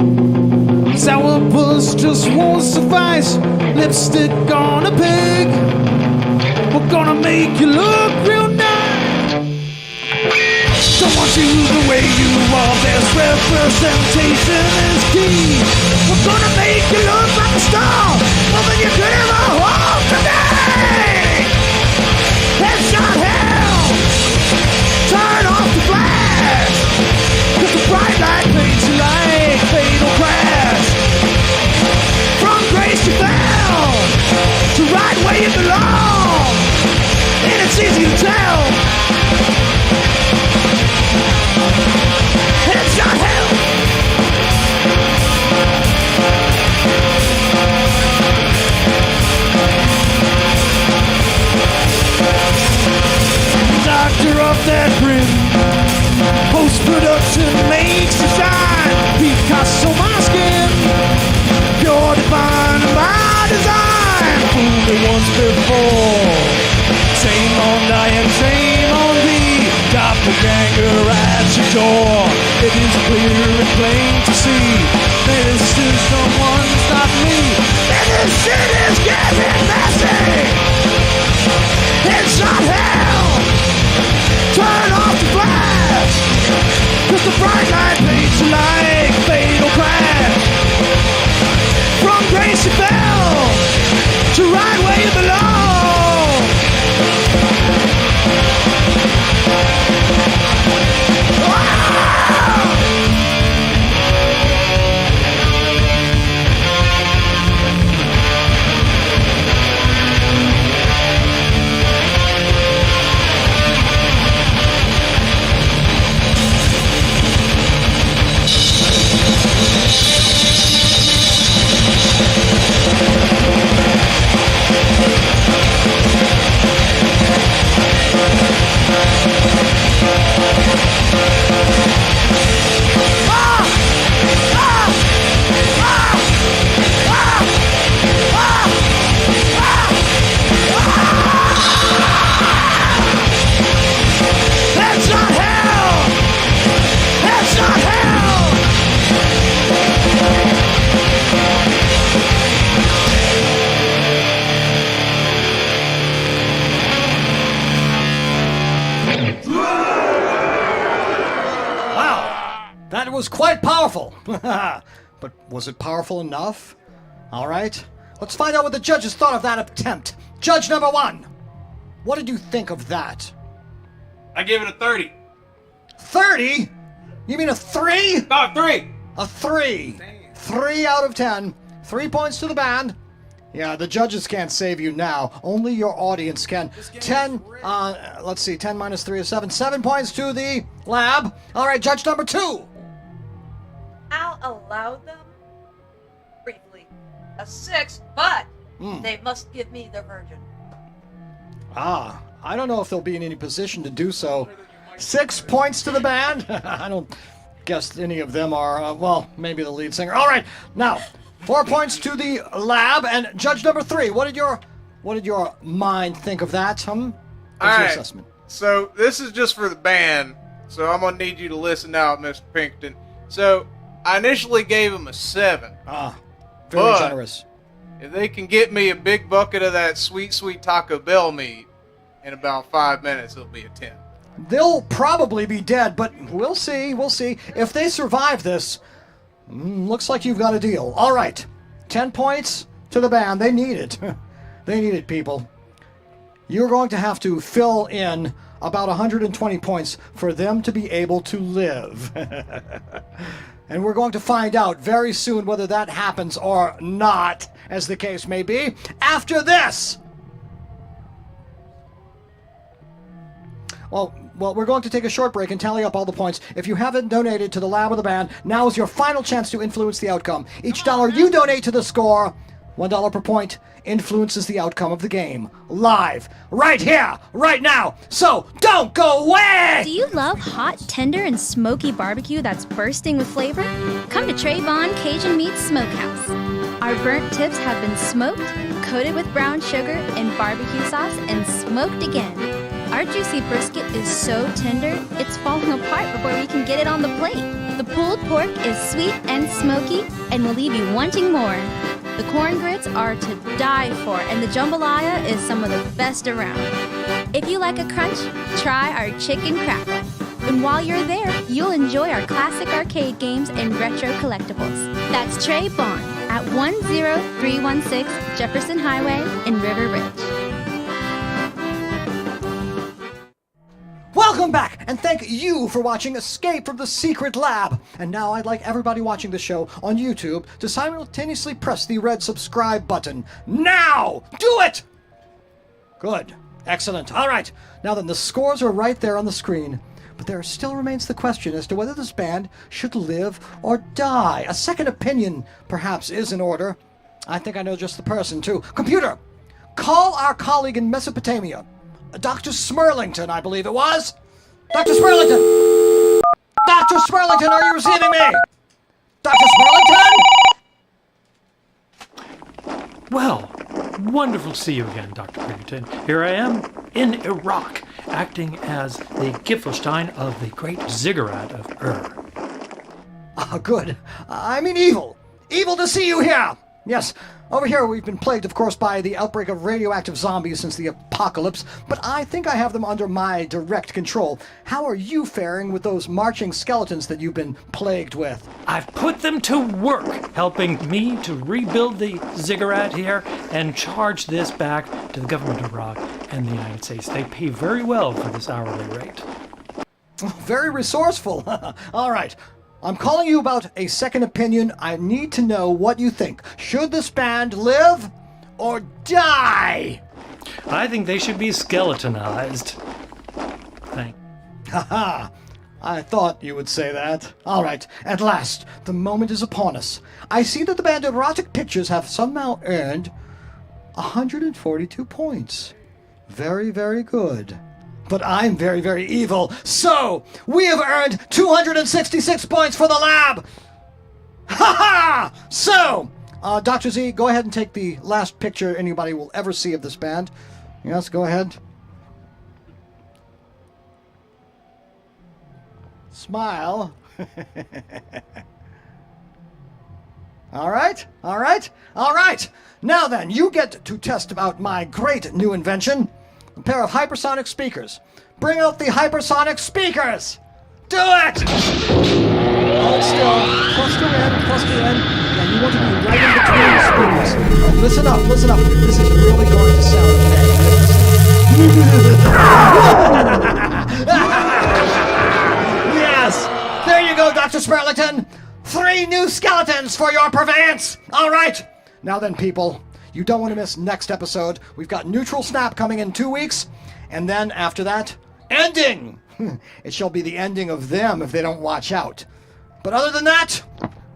Sourpuss just won't suffice. Lipstick on a pig. We're gonna make you look real nice. Don't want you the way you are. Best representation is key. We're gonna make you look like a star. More than you could ever hope to be. Headshot hell. Turn off the flash. 'Cause the bright light paints you like fatal crash. From grace you fell to right where you belong. And it's easy to tell. Headshot hell. Doctor of that grin. Post-production makes you shine. Picasso my skin. You're divine by design. Fooled me once before. Shame on Diane, shame on thee. Doppelganger at your door. It is clear and plain to see. This is someone stop me. And this shit is getting messy. Headshot hell. Turn off the flash. 'Cause the bright light paints you like fatal crash. From grace you fell to right where you belong. That was quite powerful. But was it powerful enough? All right. Let's find out what the judges thought of that attempt. Judge number 1. What did you think of that? I give it a 30. 30? You mean a 3? No, 3. A 3. 3 out of 10. 3 points to the band. Yeah, the judges can't save you now. Only your audience can. 10, let's see, 10 minus 3 is 7. 7 points to the lab. All right, judge number 2. I'll allow them, briefly, a 6, but they must give me the virgin. Ah, I don't know if they'll be in any position to do so. 6 points to the band. I don't guess any of them are, well, maybe the lead singer. All right, now, 4 points to the lab, and judge number 3. What did your mind think of that? What's your assessment? So this is just for the band, so I'm gonna need you to listen now, Mr. Pinkerton. So I initially gave him a 7. Very generous. If they can get me a big bucket of that sweet, sweet Taco Bell meat in about 5 minutes, it'll be a 10. They'll probably be dead, but we'll see. We'll see. If they survive this, looks like you've got a deal. All right. 10 points to the band. They need it. They need it, people. You're going to have to fill in about 120 points for them to be able to live. And we're going to find out very soon whether that happens or not, as the case may be, after this. Well, we're going to take a short break and tally up all the points. If you haven't donated to the lab or the band, now is your final chance to influence the outcome. Each dollar you donate to the score, $1 per point, influences the outcome of the game. Live, right here, right now. So don't go away! Do you love hot, tender, and smoky barbecue that's bursting with flavor? Come to Trayvon Cajun Meat Smokehouse. Our burnt tips have been smoked, coated with brown sugar and barbecue sauce, and smoked again. Our juicy brisket is so tender, it's falling apart before we can get it on the plate. The pulled pork is sweet and smoky and will leave you wanting more. The corn grits are to die for, and the jambalaya is some of the best around. If you like a crunch, try our chicken crackle. And while you're there, you'll enjoy our classic arcade games and retro collectibles. That's Trey Bond at 10316 Jefferson Highway in River Ridge. Welcome back, and thank you for watching Escape from the Secret Lab. And now I'd like everybody watching the show on YouTube to simultaneously press the red subscribe button. Now! Do it! Good. Excellent. All right. Now then, the scores are right there on the screen. But there still remains the question as to whether this band should live or die. A second opinion, perhaps, is in order. I think I know just the person, too. Computer, call our colleague in Mesopotamia. Dr. Smurlington, I believe it was. Dr. Smurlington! Dr. Smurlington, are you receiving me? Dr. Smurlington? Well, wonderful to see you again, Dr. Pinkerton. Here I am in Iraq, acting as the Giffelstein of the great ziggurat of Good. I mean evil. Evil to see you here. Yes, over here we've been plagued, of course, by the outbreak of radioactive zombies since the apocalypse, but I think I have them under my direct control. How are you faring with those marching skeletons that you've been plagued with? I've put them to work, helping me to rebuild the ziggurat here and charge this back to the government of Iraq and the United States. They pay very well for this hourly rate. Very resourceful. All right. I'm calling you about a second opinion. I need to know what you think. Should this band live or die? I think they should be skeletonized. Haha. I thought you would say that. All right. At last, the moment is upon us. I see that the band Erotic Pictures have somehow earned 142 points. Very, very good. But I'm very, very evil. So, we have earned 266 points for the lab. Ha ha! So, Dr. Z, go ahead and take the last picture anybody will ever see of this band. Yes, go ahead. Smile. All right, all right, all right. Now then, you get to test out my great new invention. A pair of hypersonic speakers. Bring out the hypersonic speakers! Do it! Hold still. Cluster in. Yeah, you want to be right in between the speakers. Listen up. This is really going to sound Yes! There you go, Dr. Smurlington! 3 new skeletons for your purveyance! All right! Now then, people, you don't want to miss next episode. We've got Neutral Snap coming in 2 weeks, and then after that, ending! It shall be the ending of them if they don't watch out. But other than that,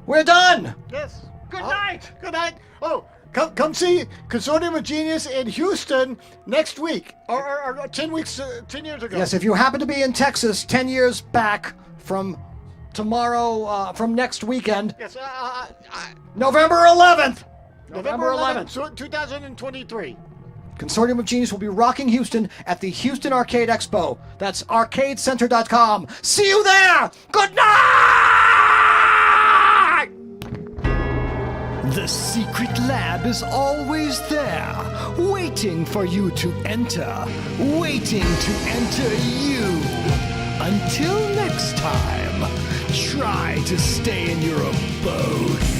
we're done! Yes. Good night! Good night! Oh, Come see Consortium of Genius in Houston next week, or 10 years ago. Yes, if you happen to be in Texas 10 years back from tomorrow, from next weekend, Yes, November 11th. November 11th, 2023. Consortium of Genius will be rocking Houston at the Houston Arcade Expo. That's arcadecenter.com. See you there! Good night! The secret lab is always there, waiting for you to enter, waiting to enter you. Until next time, try to stay in your abode.